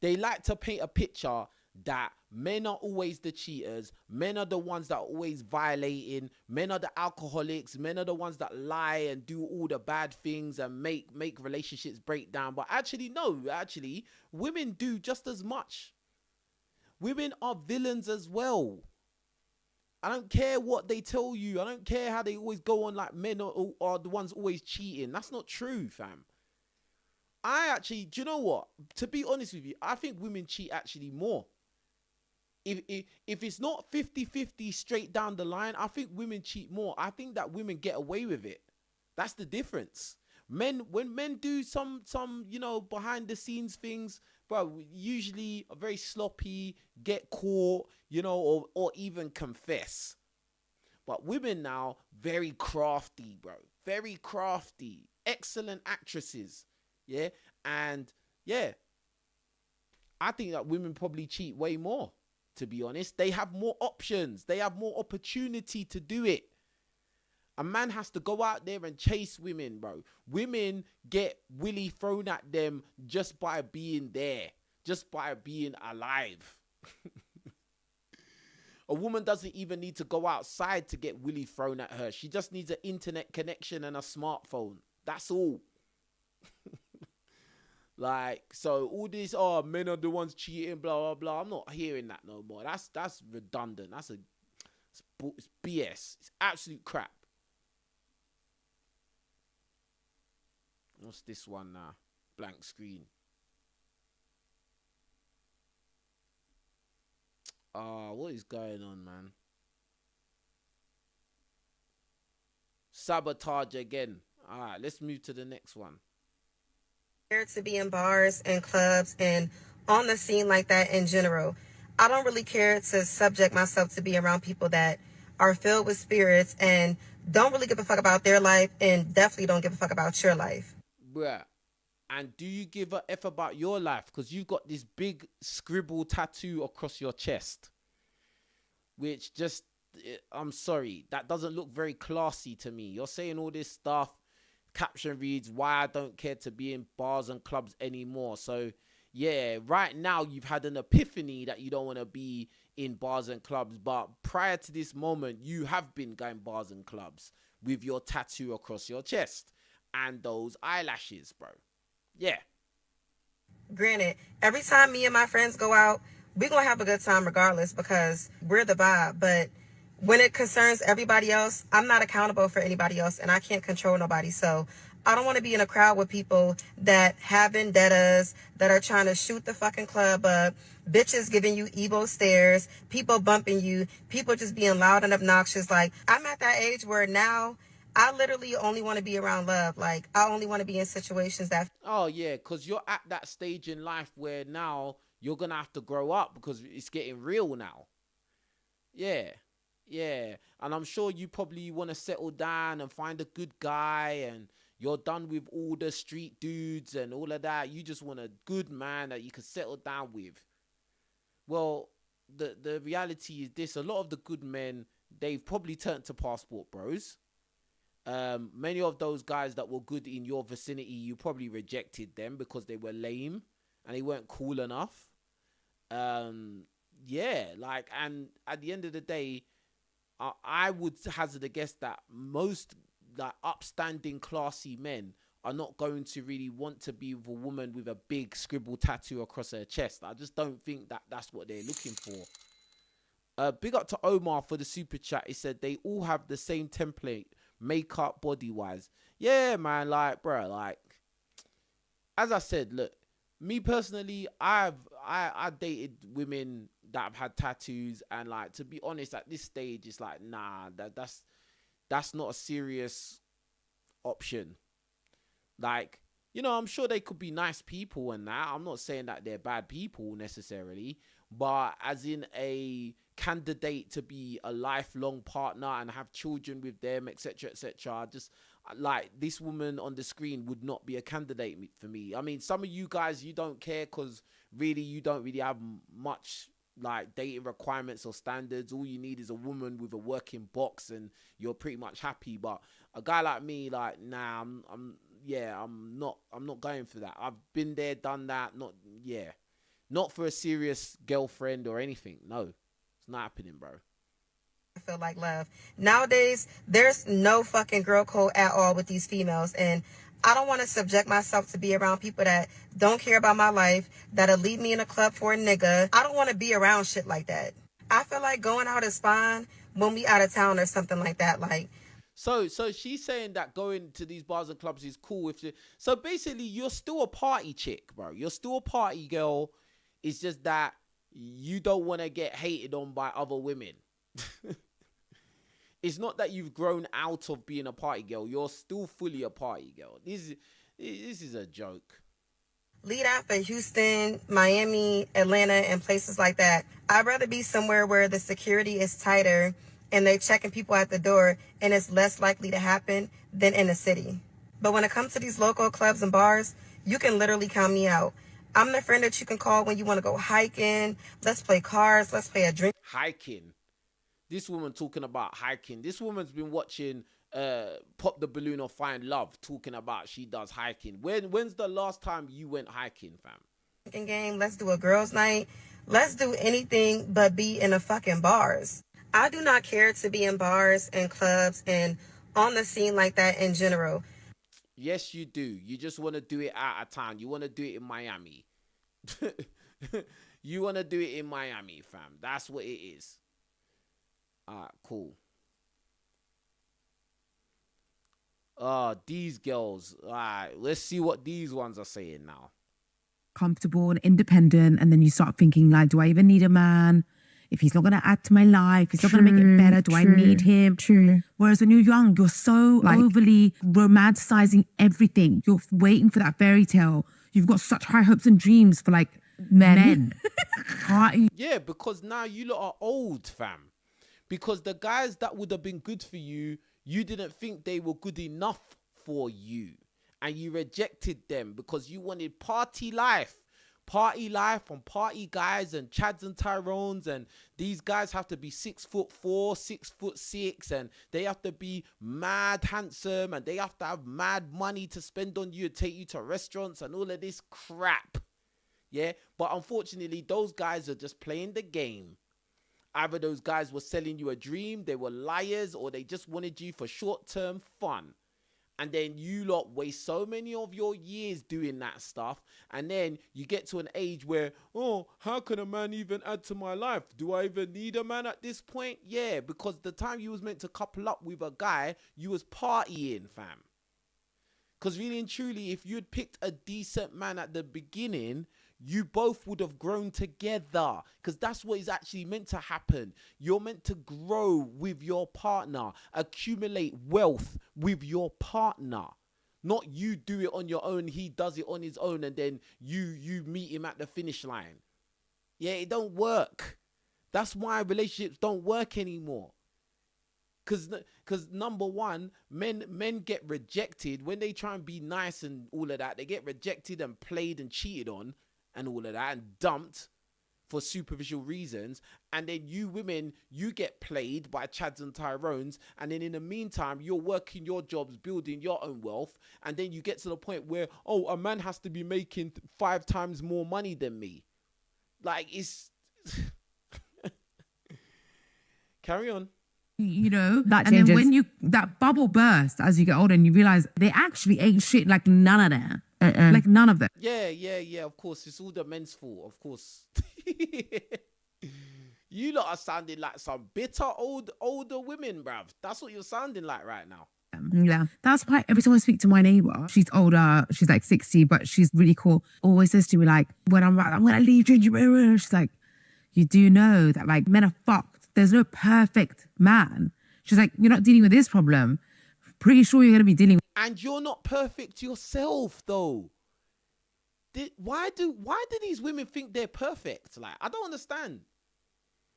they like to paint a picture that men are always the cheaters, men are the ones that are always violating, men are the alcoholics, men are the ones that lie and do all the bad things and make relationships break down. But actually, no, women do just as much. Women are villains as well. I don't care what they tell you. I don't care how they always go on like men are the ones always cheating. That's not true, fam. Do you know what? To be honest with you, I think women cheat actually more. If it's not 50-50 straight down the line, I think women cheat more. I think that women get away with it. That's the difference. When men do some behind the scenes things, bro, usually are very sloppy, get caught, or even confess. But women now, very crafty, bro. Very crafty. Excellent actresses. Yeah. And yeah, I think that women probably cheat way more, to be honest. They have more options. They have more opportunity to do it. A man has to go out there and chase women, bro. Women get willy thrown at them just by being there, just by being alive. A woman doesn't even need to go outside to get willy thrown at her. She just needs an internet connection and a smartphone. That's all. Like, so all this, men are the ones cheating, blah, blah, blah. I'm not hearing that no more. That's redundant. It's BS. It's absolute crap. What's this one now? Blank screen. What is going on, man? Sabotage again. All right, let's move to the next one. To be in bars and clubs and on the scene like that in general. I don't really care to subject myself to be around people that are filled with spirits and don't really give a fuck about their life and definitely don't give a fuck about your life. Bruh. And do you give a F about your life? Because you've got this big scribble tattoo across your chest. Which just, I'm sorry, that doesn't look very classy to me. You're saying all this stuff. Caption reads, why I don't care to be in bars and clubs anymore. So, yeah, right now you've had an epiphany that you don't want to be in bars and clubs. But prior to this moment, you have been going bars and clubs with your tattoo across your chest and those eyelashes, bro. Yeah. Granted, every time me and my friends go out, we're going to have a good time regardless because we're the vibe. But when it concerns everybody else, I'm not accountable for anybody else and I can't control nobody. So I don't want to be in a crowd with people that have vendettas, that are trying to shoot the fucking club up, bitches giving you evil stares, people bumping you, people just being loud and obnoxious. Like, I'm at that age where now I literally only want to be around love. Like, I only want to be in situations that... Oh, yeah, because you're at that stage in life where now you're going to have to grow up because it's getting real now. Yeah. Yeah. And I'm sure you probably want to settle down and find a good guy and you're done with all the street dudes and all of that. You just want a good man that you can settle down with. Well, the reality is this. A lot of the good men, they've probably turned to passport bros. Many of those guys that were good in your vicinity, you probably rejected them because they were lame and they weren't cool enough. Yeah, like, and at the end of the day, I would hazard a guess that most like upstanding, classy men are not going to really want to be with a woman with a big scribble tattoo across her chest. I just don't think that that's what they're looking for. Big up to Omar for the super chat. He said they all have the same template, makeup, body wise. Yeah, man, like, bro, like, as I said, look, me personally, I dated women that have had tattoos, and like, to be honest, at this stage, it's like, nah, that's not a serious option. Like, you know, I'm sure they could be nice people and that. I'm not saying that they're bad people necessarily, but as in a candidate to be a lifelong partner and have children with them, etc., etc. Just like, this woman on the screen would not be a candidate for me. I mean, some of you guys, you don't care because really you don't really have much like dating requirements or standards. All you need is a woman with a working box and you're pretty much happy. But a guy like me, like, nah, I'm not going for that. I've been there, done that. Not for a serious girlfriend or anything. No, it's not happening, bro. I feel like love. Nowadays, there's no fucking girl code at all with these females, and I don't want to subject myself to be around people that don't care about my life, that'll leave me in a club for a nigga. I don't want to be around shit like that. I feel like going out is fine when we out of town or something like that. Like, so she's saying that going to these bars and clubs is cool. So basically, you're still a party chick, bro. You're still a party girl. It's just that you don't want to get hated on by other women. It's not that you've grown out of being a party girl. You're still fully a party girl. This is a joke. Lead out for Houston, Miami, Atlanta, and places like that. I'd rather be somewhere where the security is tighter and they're checking people at the door and it's less likely to happen than in the city. But when it comes to these local clubs and bars, you can literally count me out. I'm the friend that you can call when you want to go hiking. Let's play cards. Let's play a drink. Hiking. This woman talking about hiking. This woman's been watching Pop the Balloon or Find Love, talking about she does hiking. When's the last time you went hiking, fam? Game. Let's do a girls' night. Let's do anything but be in the fucking bars. I do not care to be in bars and clubs and on the scene like that in general. Yes, you do. You just want to do it out of town. You want to do it in Miami. You want to do it in Miami, fam. That's what it is. Alright, cool. These girls. Alright, let's see what these ones are saying now. Comfortable and independent, and then you start thinking, like, do I even need a man? If he's not going to add to my life, he's not going to make it better, do I need him? True. Whereas when you're young, you're so overly romanticizing everything. You're waiting for that fairy tale. You've got such high hopes and dreams for, like, men. Party. Yeah, because now you lot are old, fam. Because the guys that would have been good for you, you didn't think they were good enough for you. And you rejected them because you wanted party life. Party life from party guys and Chads and Tyrones, and these guys have to be 6'4", 6'6", and they have to be mad handsome, and they have to have mad money to spend on you and take you to restaurants and all of this crap. Yeah, but unfortunately, those guys are just playing the game. Either those guys were selling you a dream, they were liars, or they just wanted you for short-term fun. And then you lot waste so many of your years doing that stuff. And then you get to an age where, oh, how can a man even add to my life? Do I even need a man at this point? Yeah, because the time you was meant to couple up with a guy, you was partying, fam. Because really and truly, if you'd picked a decent man at the beginning, you both would have grown together, because that's what is actually meant to happen. You're meant to grow with your partner, accumulate wealth with your partner. Not you do it on your own, he does it on his own, and then you meet him at the finish line. Yeah, it don't work. That's why relationships don't work anymore. Because number one, men get rejected when they try and be nice and all of that. They get rejected and played and cheated on and all of that, and dumped for superficial reasons. And then you women, you get played by Chads and Tyrones, and then in the meantime, you're working your jobs, building your own wealth, and then you get to the point where, oh, a man has to be making 5 times more money than me. Like, it's... Carry on. You know, That and changes. then when that bubble bursts as you get older, and you realize they actually ain't shit, like none of them. Like none of them. Yeah, of course. It's all the men's fault, of course. You lot are sounding like some bitter older women, bruv. That's what you're sounding like right now. Yeah, that's why every time I speak to my neighbor, she's older, she's like 60, but she's really cool. Always says to me, like, when I'm gonna leave you, she's like, you do know that like men are fucked. There's no perfect man. She's like, you're not dealing with this problem. Pretty sure you're gonna be dealing. And you're not perfect yourself, though. Why do these women think they're perfect? Like, I don't understand.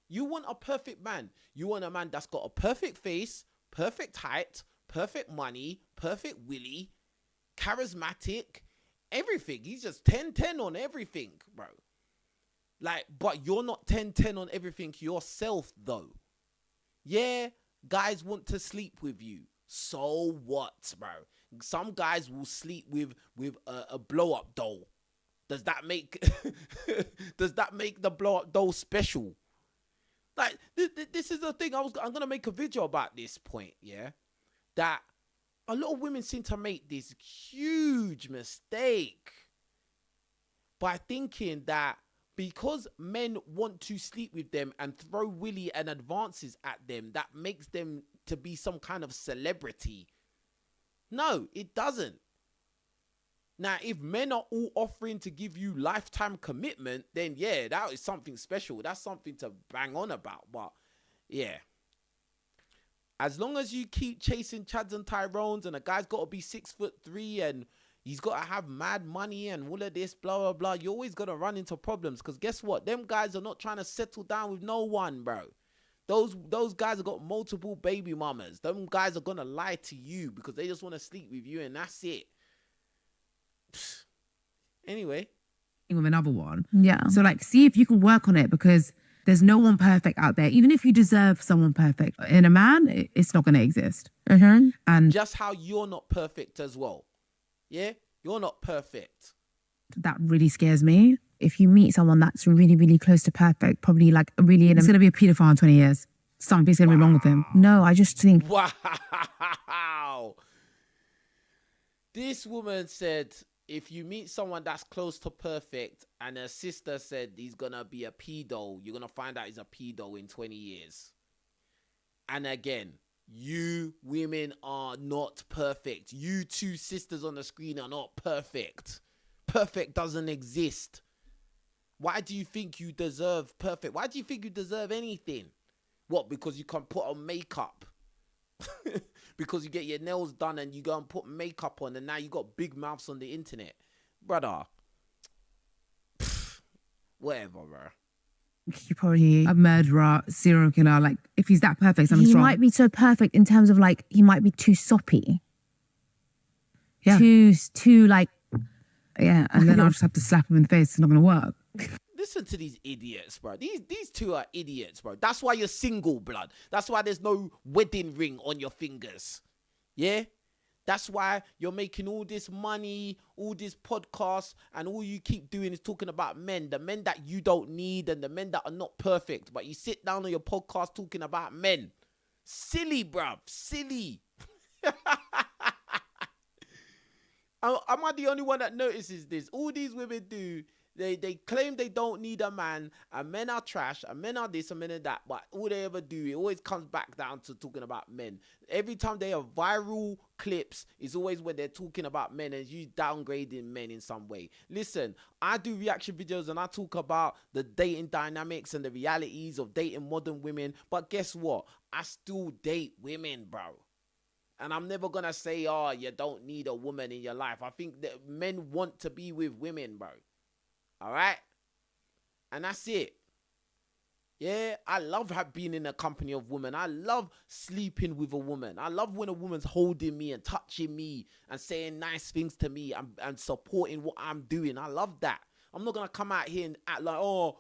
You want a perfect man. You want a man that's got a perfect face, perfect height, perfect money, perfect willy, charismatic, everything. He's just 10-10 on everything, bro. Like, but you're not 10-10 on everything yourself, though. Yeah, guys want to sleep with you. So what, bro? Some guys will sleep with a blow-up doll. Does that make the blow-up doll special? Like, this is the thing. I'm gonna make a video about this point. Yeah, that a lot of women seem to make this huge mistake by thinking that because men want to sleep with them and throw willy and advances at them, that makes them to be some kind of celebrity. No, it doesn't. Now, if men are all offering to give you lifetime commitment, then yeah, that is something special. That's something to bang on about. But yeah, as long as you keep chasing Chads and Tyrones, and a guy's got to be 6'3" and he's got to have mad money and all of this, blah, blah, blah, you're always going to run into problems. Because guess what? Them guys are not trying to settle down with no one, bro. Those guys have got multiple baby mamas. Them guys are going to lie to you because they just want to sleep with you, and that's it. Anyway. With another one. Yeah. So like, see if you can work on it, because there's no one perfect out there. Even if you deserve someone perfect in a man, it's not going to exist. Mm-hmm. And just how you're not perfect as well. Yeah, you're not perfect. That really scares me. If you meet someone that's really, really close to perfect, probably like really, it's going to be a pedophile in 20 years. Something's going to be wrong with him. No, I just think. Wow. This woman said, if you meet someone that's close to perfect, and her sister said he's going to be a pedo, you're going to find out he's a pedo in 20 years. And again, you women are not perfect. You two sisters on the screen are not perfect. Perfect doesn't exist. Why do you think you deserve perfect? Why do you think you deserve anything? What, because you can put on makeup? Because you get your nails done and you go and put makeup on, and now you got big mouths on the internet? Brother, Whatever, bro. He probably a murderer, serial killer. Like, if he's that perfect, something's He wrong. might be so perfect in terms of like, he might be too soppy. Yeah. Too like, Yeah, and then I'll just have to slap him in the face. It's not going to work. Listen to these idiots, bro. These two are idiots, bro. That's why you're single, blood. That's why there's no wedding ring on your fingers. Yeah? That's why you're making all this money, all this podcasts, and all you keep doing is talking about men, the men that you don't need and the men that are not perfect. But you sit down on your podcast talking about men. Silly, bruv. Silly. Am I the only one that notices this? All these women do, they claim they don't need a man, and men are trash, and men are this, and men are that, but all they ever do, it always comes back down to talking about men. Every time they have viral clips, it's always when they're talking about men and you downgrading men in some way. Listen, I do reaction videos and I talk about the dating dynamics and the realities of dating modern women, but guess what? I still date women, bro. And I'm never going to say, oh, you don't need a woman in your life. I think that men want to be with women, bro. All right? And that's it. Yeah, I love being in a company of women. I love sleeping with a woman. I love when a woman's holding me and touching me and saying nice things to me and supporting what I'm doing. I love that. I'm not going to come out here and act like, oh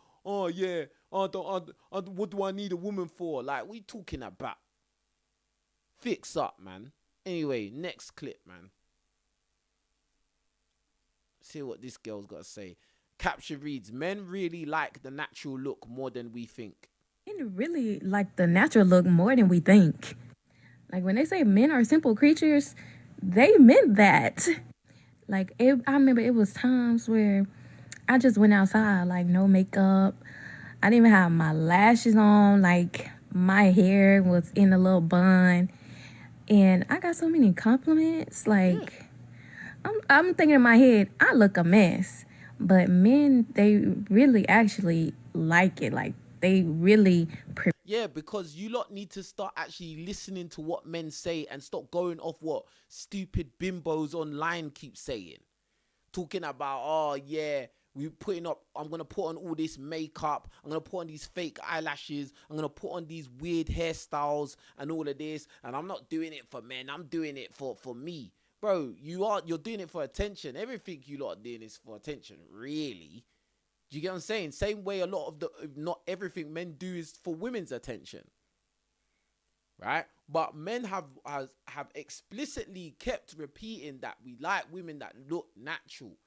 yeah, what do I need a woman for? Like, what are you talking about? Fix up, man. Anyway, next clip, man. See what this girl's got to say. Caption reads, men really like the natural look more than we think. Men really like the natural look more than we think. Like when they say men are simple creatures, they meant that. Like I remember it was times where I just went outside, like no makeup. I didn't even have my lashes on. Like my hair was in a little bun. And I got so many compliments. Like, I'm thinking in my head, I look a mess. But men, they really actually like it. Like, they really... Yeah, because you lot need to start actually listening to what men say and stop going off what stupid bimbos online keep saying. Talking about, oh, yeah, I'm going to put on all this makeup. I'm going to put on these fake eyelashes. I'm going to put on these weird hairstyles and all of this. And I'm not doing it for men. I'm doing it for me. Bro, you're doing it for attention. Everything you lot are doing is for attention, really. Do you get what I'm saying? Same way a lot of not everything men do is for women's attention. Right? But men have explicitly kept repeating that we like women that look natural.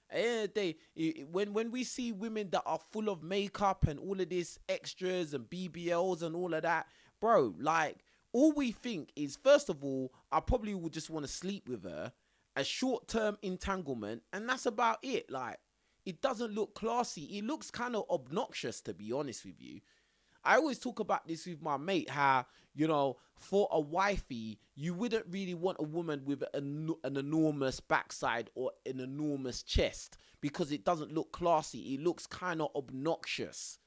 At the end of the day, when we see women that are full of makeup and all of this extras and BBLs and all of that, bro, like, all we think is, first of all, I probably would just want to sleep with her, a short-term entanglement, and that's about it. Like, it doesn't look classy. It looks kind of obnoxious, to be honest with you. I always talk about this with my mate, how, you know, for a wifey, you wouldn't really want a woman with an enormous backside or an enormous chest because it doesn't look classy. It looks kind of obnoxious.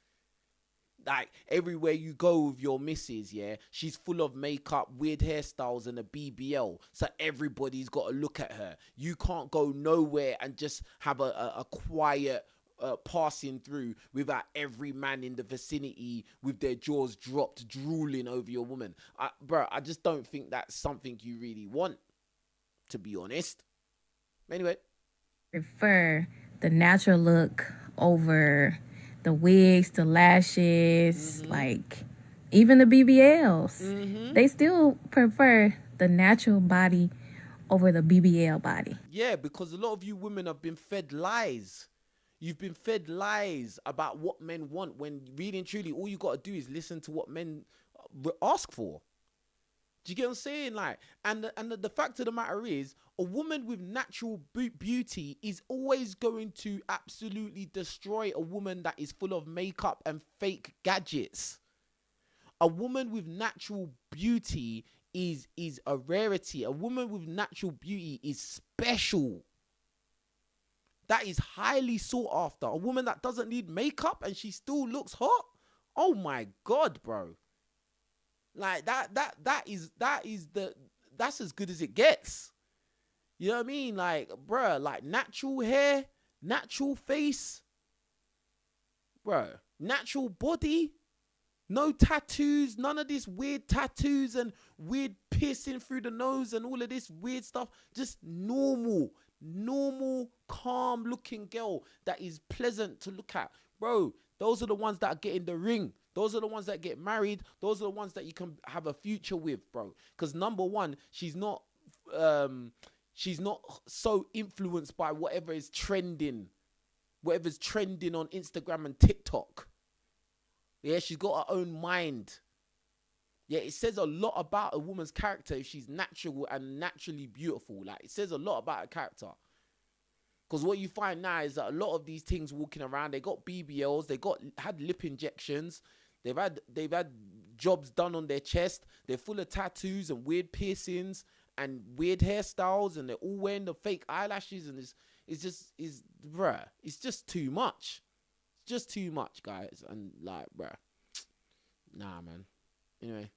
Like, everywhere you go with your missus, yeah, she's full of makeup, weird hairstyles, and a BBL. So everybody's got to look at her. You can't go nowhere and just have a quiet passing through without every man in the vicinity with their jaws dropped, drooling over your woman. Bro, I just don't think that's something you really want, to be honest. Anyway. Prefer the natural look over the wigs, the lashes, like even the BBLs. They still prefer the natural body over the BBL body. Yeah, because a lot of you women have been fed lies. You've been fed lies about what men want, when really and truly all you got to do is listen to what men ask for. Do you get what I'm saying? Like, and the fact of the matter is, a woman with natural beauty is always going to absolutely destroy a woman that is full of makeup and fake gadgets. A woman with natural beauty is a rarity. A woman with natural beauty is special. That is highly sought after. A woman that doesn't need makeup and she still looks hot. Oh my God, bro. Like that's as good as it gets. You know what I mean? Like, bruh, like natural hair, natural face. bro, natural body, no tattoos, none of this weird tattoos and weird piercing through the nose and all of this weird stuff. Just normal, calm looking girl that is pleasant to look at. Bro, those are the ones that get in the ring. Those are the ones that get married. Those are the ones that you can have a future with, bro. Because number one, she's not so influenced by whatever's trending on Instagram and TikTok. Yeah, she's got her own mind. Yeah, it says a lot about a woman's character if she's natural and naturally beautiful. Like, it says a lot about her character. Because what you find now is that a lot of these things walking around, they got BBLs, had lip injections, they've had jobs done on their chest, they're full of tattoos and weird piercings and weird hairstyles, and they're all wearing the fake eyelashes, and it's just too much. It's just too much, guys. And like, bruh, nah, man. Anyway.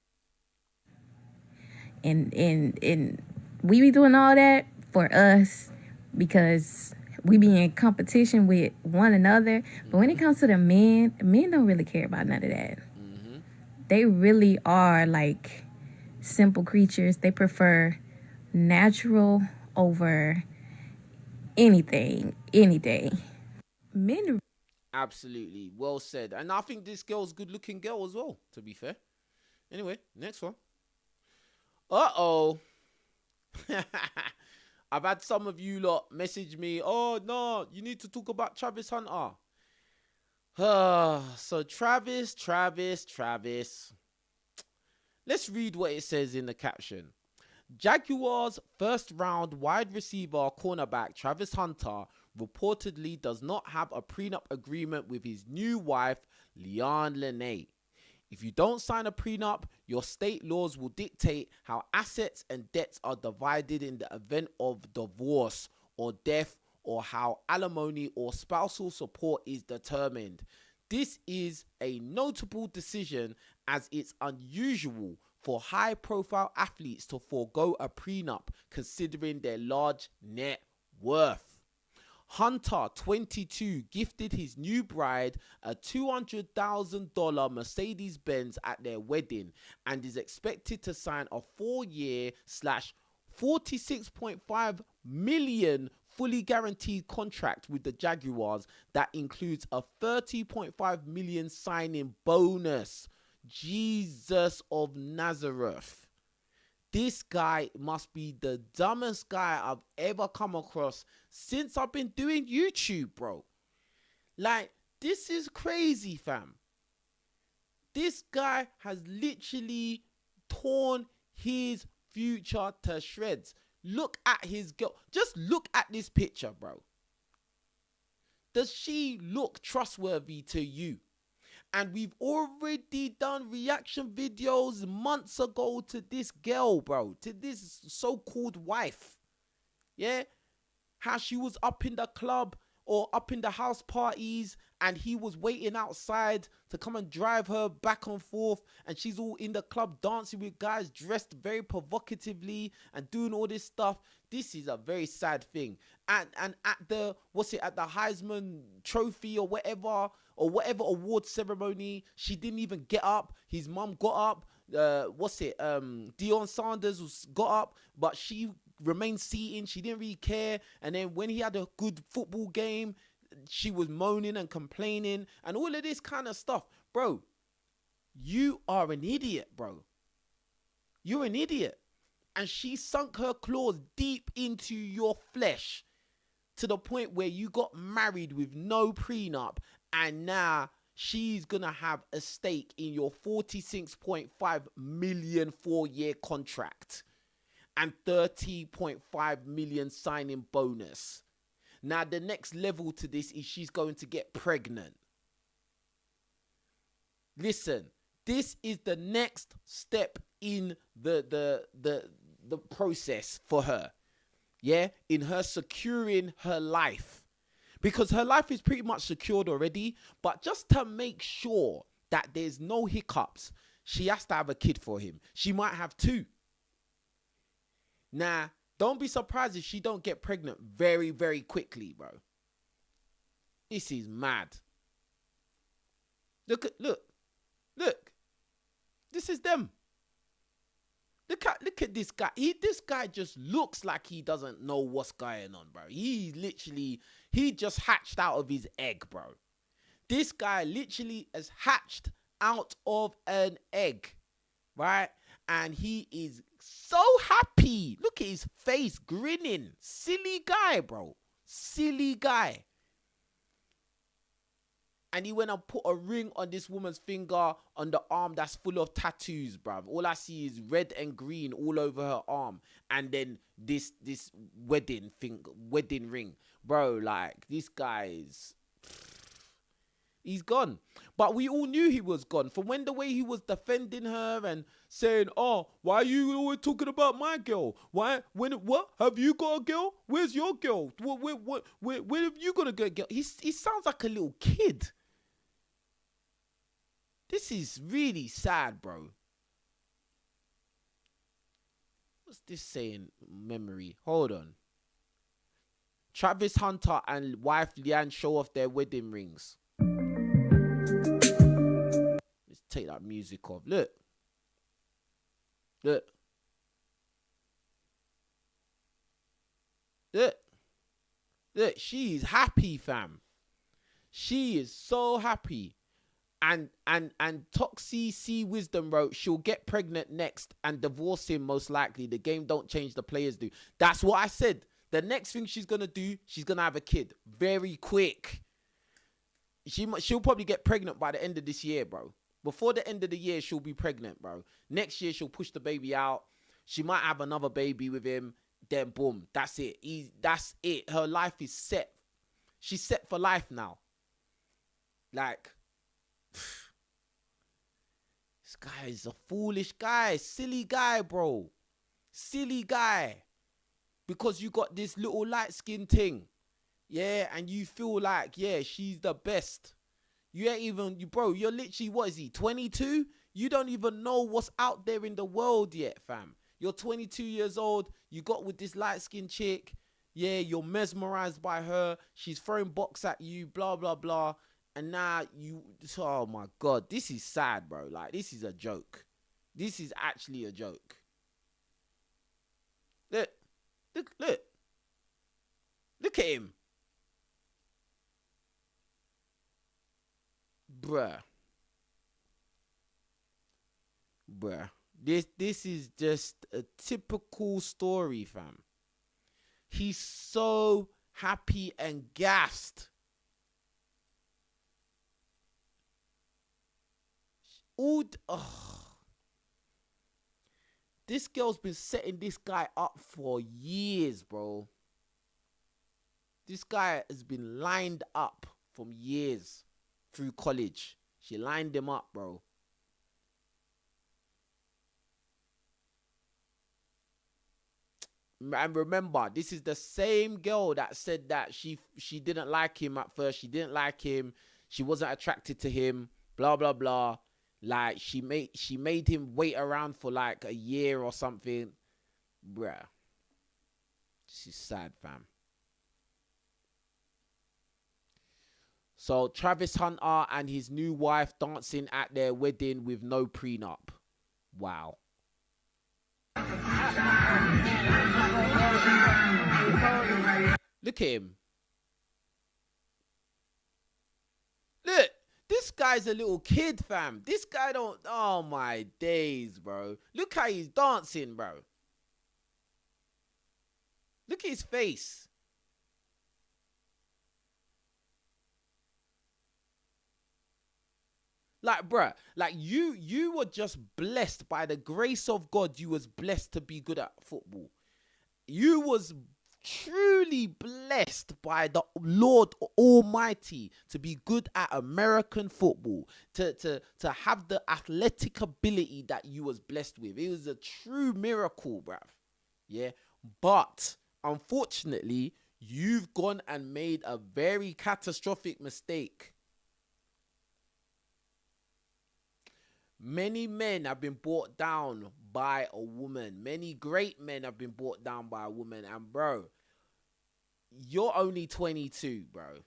And we be doing all that for us because we be in competition with one another. But when it comes to the men don't really care about none of that. Mm-hmm. They really are like simple creatures. They prefer natural over anything, any day. Men. Absolutely. Well said. And I think this girl's a good looking girl as well, to be fair. Anyway, next one. Uh-oh. I've had some of you lot message me, oh, no, you need to talk about Travis Hunter. So Travis. Let's read what it says in the caption. Jaguars' first-round wide receiver cornerback Travis Hunter reportedly does not have a prenup agreement with his new wife, Leanne Lene. If you don't sign a prenup, your state laws will dictate how assets and debts are divided in the event of divorce or death, or how alimony or spousal support is determined. This is a notable decision as it's unusual for high-profile athletes to forego a prenup considering their large net worth. Hunter, 22, gifted his new bride a $200,000 Mercedes-Benz at their wedding and is expected to sign a 4-year $46.5 million fully guaranteed contract with the Jaguars that includes a $30.5 million signing bonus. Jesus of Nazareth. This guy must be the dumbest guy I've ever come across since I've been doing YouTube, bro. Like, this is crazy, fam. This guy has literally torn his future to shreds. Look at his girl. Just look at this picture, bro. Does she look trustworthy to you? And we've already done reaction videos months ago to this girl, bro. To this so-called wife. Yeah? How she was up in the club or up in the house parties and he was waiting outside to come and drive her back and forth. And she's all in the club dancing with guys dressed very provocatively and doing all this stuff. This is a very sad thing. And at the, at the Heisman trophy or whatever award ceremony, she didn't even get up. His mum got up. Deion Sanders got up, but she remained seated. She didn't really care. And then when he had a good football game, she was moaning and complaining and all of this kind of stuff. Bro, you are an idiot, bro. You're an idiot. And she sunk her claws deep into your flesh to the point where you got married with no prenup, and now she's gonna have a stake in your $46.5 million 4-year contract and $30.5 million signing bonus. Now the next level to this is she's going to get pregnant. Listen, this is the next step in the process for her. Yeah, in her securing her life. Because her life is pretty much secured already, but just to make sure that there's no hiccups, she has to have a kid for him. She might have 2. Now, don't be surprised if she don't get pregnant very, very quickly, bro. This is mad. Look. This is them. Look at this guy. This guy just looks like he doesn't know what's going on, bro. He just hatched out of his egg, bro. This guy literally has hatched out of an egg, right? And he is so happy. Look at his face grinning. Silly guy, bro. Silly guy. And he went and put a ring on this woman's finger on the arm that's full of tattoos, bruv. All I see is red and green all over her arm. And then this wedding ring. Bro, like, this guy is... He's gone. But we all knew he was gone. From when the way he was defending her and saying, oh, why are you always talking about my girl? What? Have you got a girl? Where's your girl? Where have you got a good girl? He sounds like a little kid. This is really sad, bro. What's this saying? Memory. Hold on. Travis Hunter and wife Leanne show off their wedding rings. Let's take that music off. Look. Look. Look. Look. She's happy, fam. She is so happy. And Toxie C Wisdom wrote, she'll get pregnant next and divorce him most likely. The game don't change, the players do. That's what I said. The next thing she's going to do, she's going to have a kid. Very quick. She'll probably get pregnant by the end of this year, bro. Before the end of the year, she'll be pregnant, bro. Next year, she'll push the baby out. She might have another baby with him. Then, boom. That's it. That's it. Her life is set. She's set for life now. Like... This guy is a foolish guy. Silly guy, bro. Silly guy. Because you got this little light skin thing. Yeah, and you feel like, yeah, she's the best. You ain't even, bro, you're literally, what is he, 22? You don't even know what's out there in the world yet, fam. You're 22 years old. You got with this light skin chick. Yeah, you're mesmerized by her. She's throwing box at you, blah, blah, blah. And now oh my God, this is sad, bro. Like, this is a joke. This is actually a joke. Look. Look at him. Bruh. This is just a typical story, fam. He's so happy and gassed. This girl's been setting this guy up for years, bro. This guy has been lined up from years through college. She lined him up, bro. And remember, this is the same girl that said that she didn't like him at first. She didn't like him. She wasn't attracted to him. Blah, blah, blah. Like, she made him wait around for like a year or something. Bruh. This is sad, fam. So, Travis Hunter and his new wife dancing at their wedding with no prenup. Wow. Look at him. Look. This guy's a little kid, fam. This guy don't... Oh, my days, bro. Look how he's dancing, bro. Look at his face. Like, bruh, like you were just blessed by the grace of God. You was blessed to be good at football. You was truly blessed by the Lord Almighty to be good at American football, to have the athletic ability that you was blessed with. It was a true miracle, bruv. Yeah, but unfortunately, you've gone and made a very catastrophic mistake. Many men have been brought down by a woman. Many great men have been brought down by a woman. And bro, you're only 22, bro.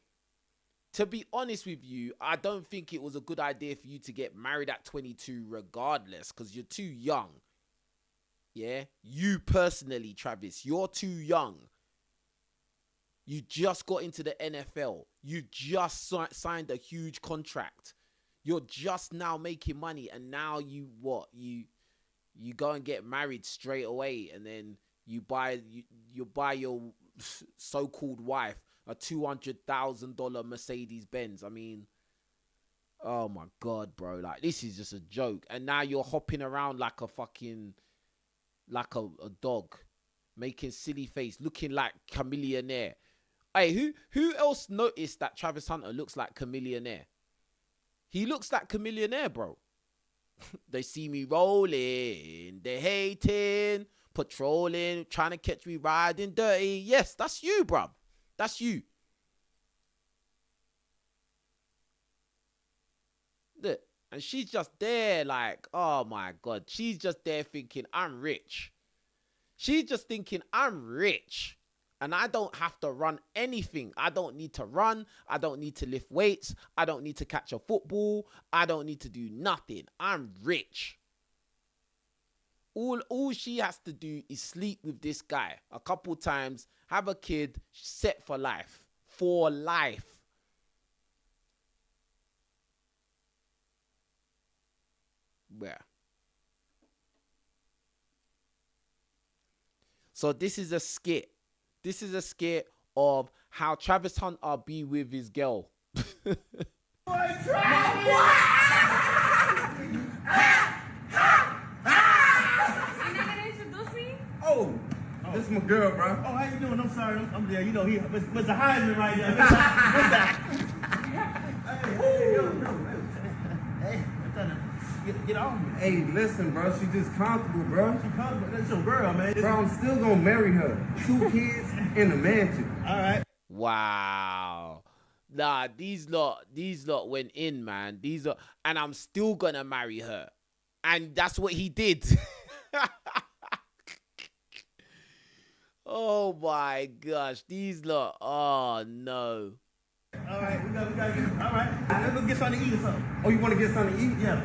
to be honest with you, I don't think it was a good idea for you to get married at 22 regardless, because you're too young. Yeah? You personally, Travis, you're too young. You just got into the NFL. You just signed a huge contract. You're just now making money, and now you go and get married straight away, and then you buy your so-called wife a $200,000 Mercedes Benz. I mean, oh my God, bro! Like, this is just a joke. And now you're hopping around like a fucking a dog, making silly face, looking like Chameleonaire. Hey, who else noticed that Travis Hunter looks like Chameleonaire? He looks like Chameleonaire, bro. They see me rolling, they hating, patrolling, trying to catch me riding dirty. Yes, that's you, bruv. That's you. Look, and she's just there like, oh my God. She's just there thinking, I'm rich. She's just thinking, I'm rich. And I don't have to run anything. I don't need to run. I don't need to lift weights. I don't need to catch a football. I don't need to do nothing. I'm rich. All she has to do is sleep with this guy a couple times, have a kid, set for life. For life. Yeah. So this is a skit. This is a skit of how Travis Hunter be with his girl. Oh, this is my girl, bro. Oh, how you doing? I'm sorry. I'm there. You know, he Mr. Heisman right there. What's that? Hey, I'm trying to get off me. Hey, listen, bro. She just comfortable, bro. She comfortable. That's your girl, man. Bro, I'm still gonna marry her. 2 kids in a mansion. All right. Wow. Nah, these lot went in, man. And I'm still gonna marry her. And that's what he did. Oh my gosh, these lot. Oh no. All right, we gotta get. All right, let's go get something to eat or something. Oh, you want to get something to eat? Yeah.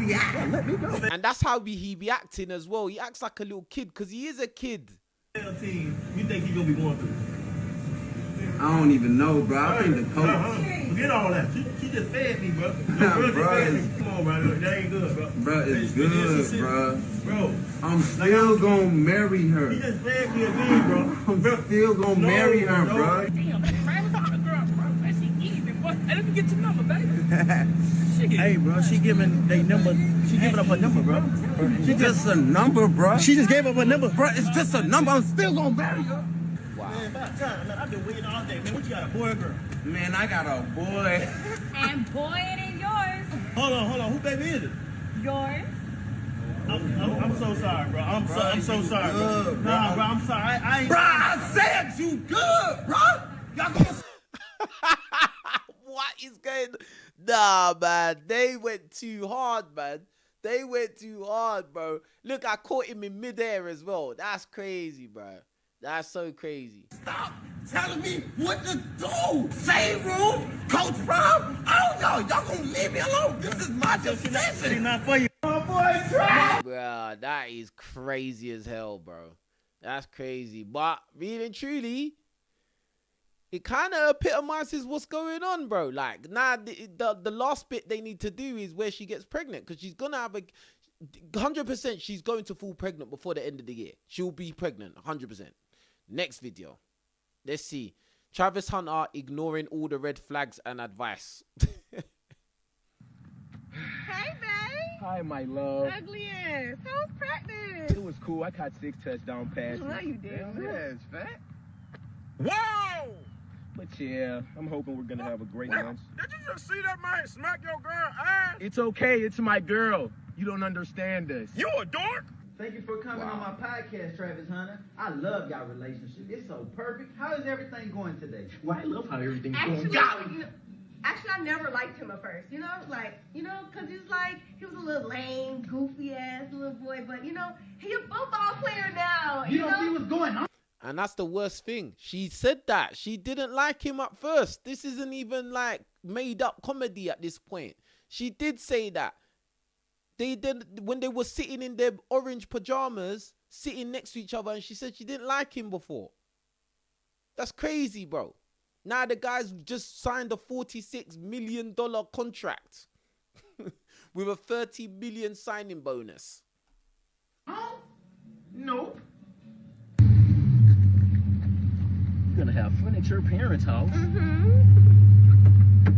Yeah, let me go. And that's how he be acting as well. He acts like a little kid because he is a kid. Team, you think he gonna be going through? I don't even know, bro. I think the coach. Forget all that. She just fed me, bro. Come on, bro. That ain't good, bro. Bro, it's good, bro. Bro, I'm still gonna marry her. He just fed me again, bro. I'm still gonna marry her, bro. Damn, Travis Hunter girl, bro. She easy, boy. Hey, let me get your number, baby. Hey, bro, she giving they number. She giving up her number, bro. She just a number, bro. She just gave up her number, bro. It's just a number. I'm still gonna marry her. Wow. Man, about time. Man, I've been waiting all day. Man, what you got, a boy or girl? Man, I got a boy. And boy, it ain't yours. Hold on. Who baby is it? Yours. I'm so sorry, bro. I'm so sorry, bro. Nah, bro, I'm sorry. I ain't. Bro, I said you good, bro. Y'all gonna. What is going on? Nah, man. They went too hard, man. They went too hard, bro. Look, I caught him in midair as well. That's crazy, bro. That's so crazy. Stop telling me what to do. Same room, Coach Rob. Oh, y'all gonna leave me alone. This is my decision. She's not for you. Oh, boy, try. Bro, that is crazy as hell, bro. That's crazy. But really and truly, it kind of epitomizes what's going on, bro. Like, nah, the last bit they need to do is where she gets pregnant, because she's gonna have 100%. She's going to fall pregnant before the end of the year. She'll be pregnant, 100%. Next video. Let's see. Travis Hunter ignoring all the red flags and advice. Hey, babe. Hi, my love. Ugly ass. How was practice? It was cool. I caught 6 touchdown passes. No, you didn't. Yeah, it's fat. Whoa! But yeah, I'm hoping we're gonna have a great lunch. Did you just see that man smack your girl ass? It's okay. It's my girl. You don't understand this. You a dork? Thank you for coming on my podcast, Travis Hunter. I love y'all relationship. It's so perfect. How is everything going today? Well, I love how everything's Actually, going. Actually, I never liked him at first, you know, because he was a little lame, goofy ass little boy, but, he a football player now, You don't see what's going on? And that's the worst thing. She said that. She didn't like him at first. This isn't even like made up comedy at this point. She did say that. They did when they were sitting in their orange pajamas, sitting next to each other, and she said she didn't like him before. That's crazy, bro. Now the guy's just signed a $46 million contract with a $30 million signing bonus. Oh, nope. You're gonna have fun at your parents' house. Mm-hmm.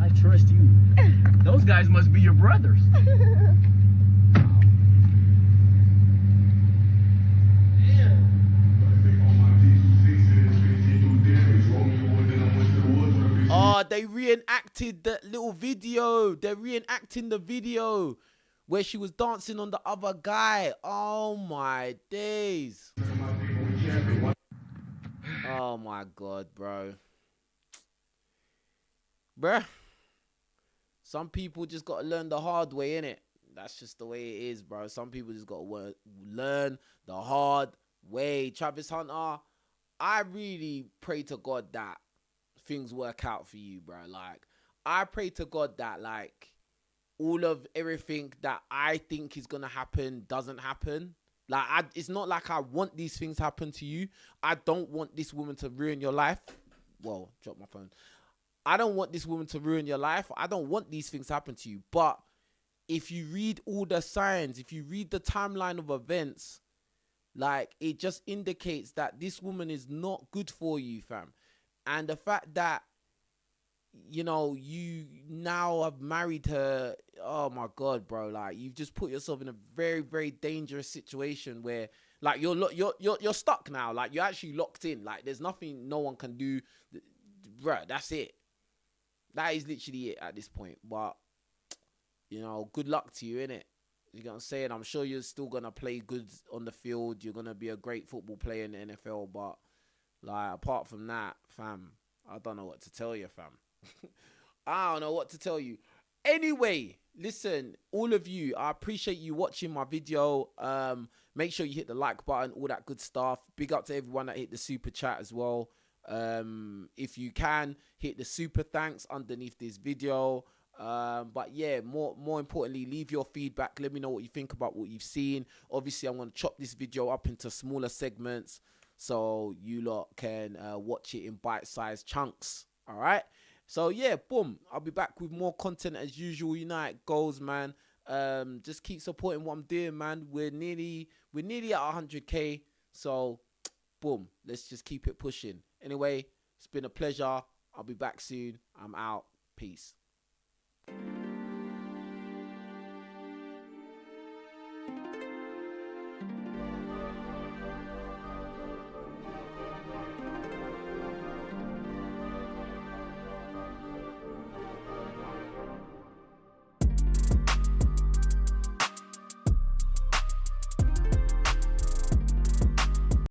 I trust you. Those guys must be your brothers. Oh, they reenacted that little video. They're reenacting the video where she was dancing on the other guy. Oh my days. Oh my God, bro. Bruh. Some people just got to learn the hard way, innit? That's just the way it is, bro. Some people just got to learn the hard way. Travis Hunter, I really pray to God that things work out for you, bro. Like, I pray to God that, like, all of everything that I think is going to happen doesn't happen. Like, it's not like I want these things to happen to you. I don't want this woman to ruin your life. Whoa, drop my phone. I don't want this woman to ruin your life. I don't want these things to happen to you. But if you read all the signs, if you read the timeline of events, like, it just indicates that this woman is not good for you, fam. And the fact that, you know, you now have married her, oh my God, bro. Like, you've just put yourself in a very, very dangerous situation where, like, you're stuck now. Like, you're actually locked in. Like, there's nothing no one can do. Bruh, that's it. That is literally it at this point. But, you know, good luck to you, innit? You know what I'm saying? I'm sure you're still going to play good on the field. You're going to be a great football player in the NFL. But, like, apart from that, fam, I don't know what to tell you, fam. I don't know what to tell you. Anyway, listen, all of you, I appreciate you watching my video. Make sure you hit the like button, all that good stuff. Big up to everyone that hit the super chat as well. If you can, hit the super thanks underneath this video. But yeah, more importantly, leave your feedback. Let me know what you think about what you've seen. Obviously, I'm going to chop this video up into smaller segments so you lot can watch it in bite-sized chunks. All right? So yeah, boom. I'll be back with more content as usual. You know how it goes, man. Just keep supporting what I'm doing, man. We're nearly at 100K. So boom, let's just keep it pushing. Anyway, it's been a pleasure. I'll be back soon. I'm out. Peace.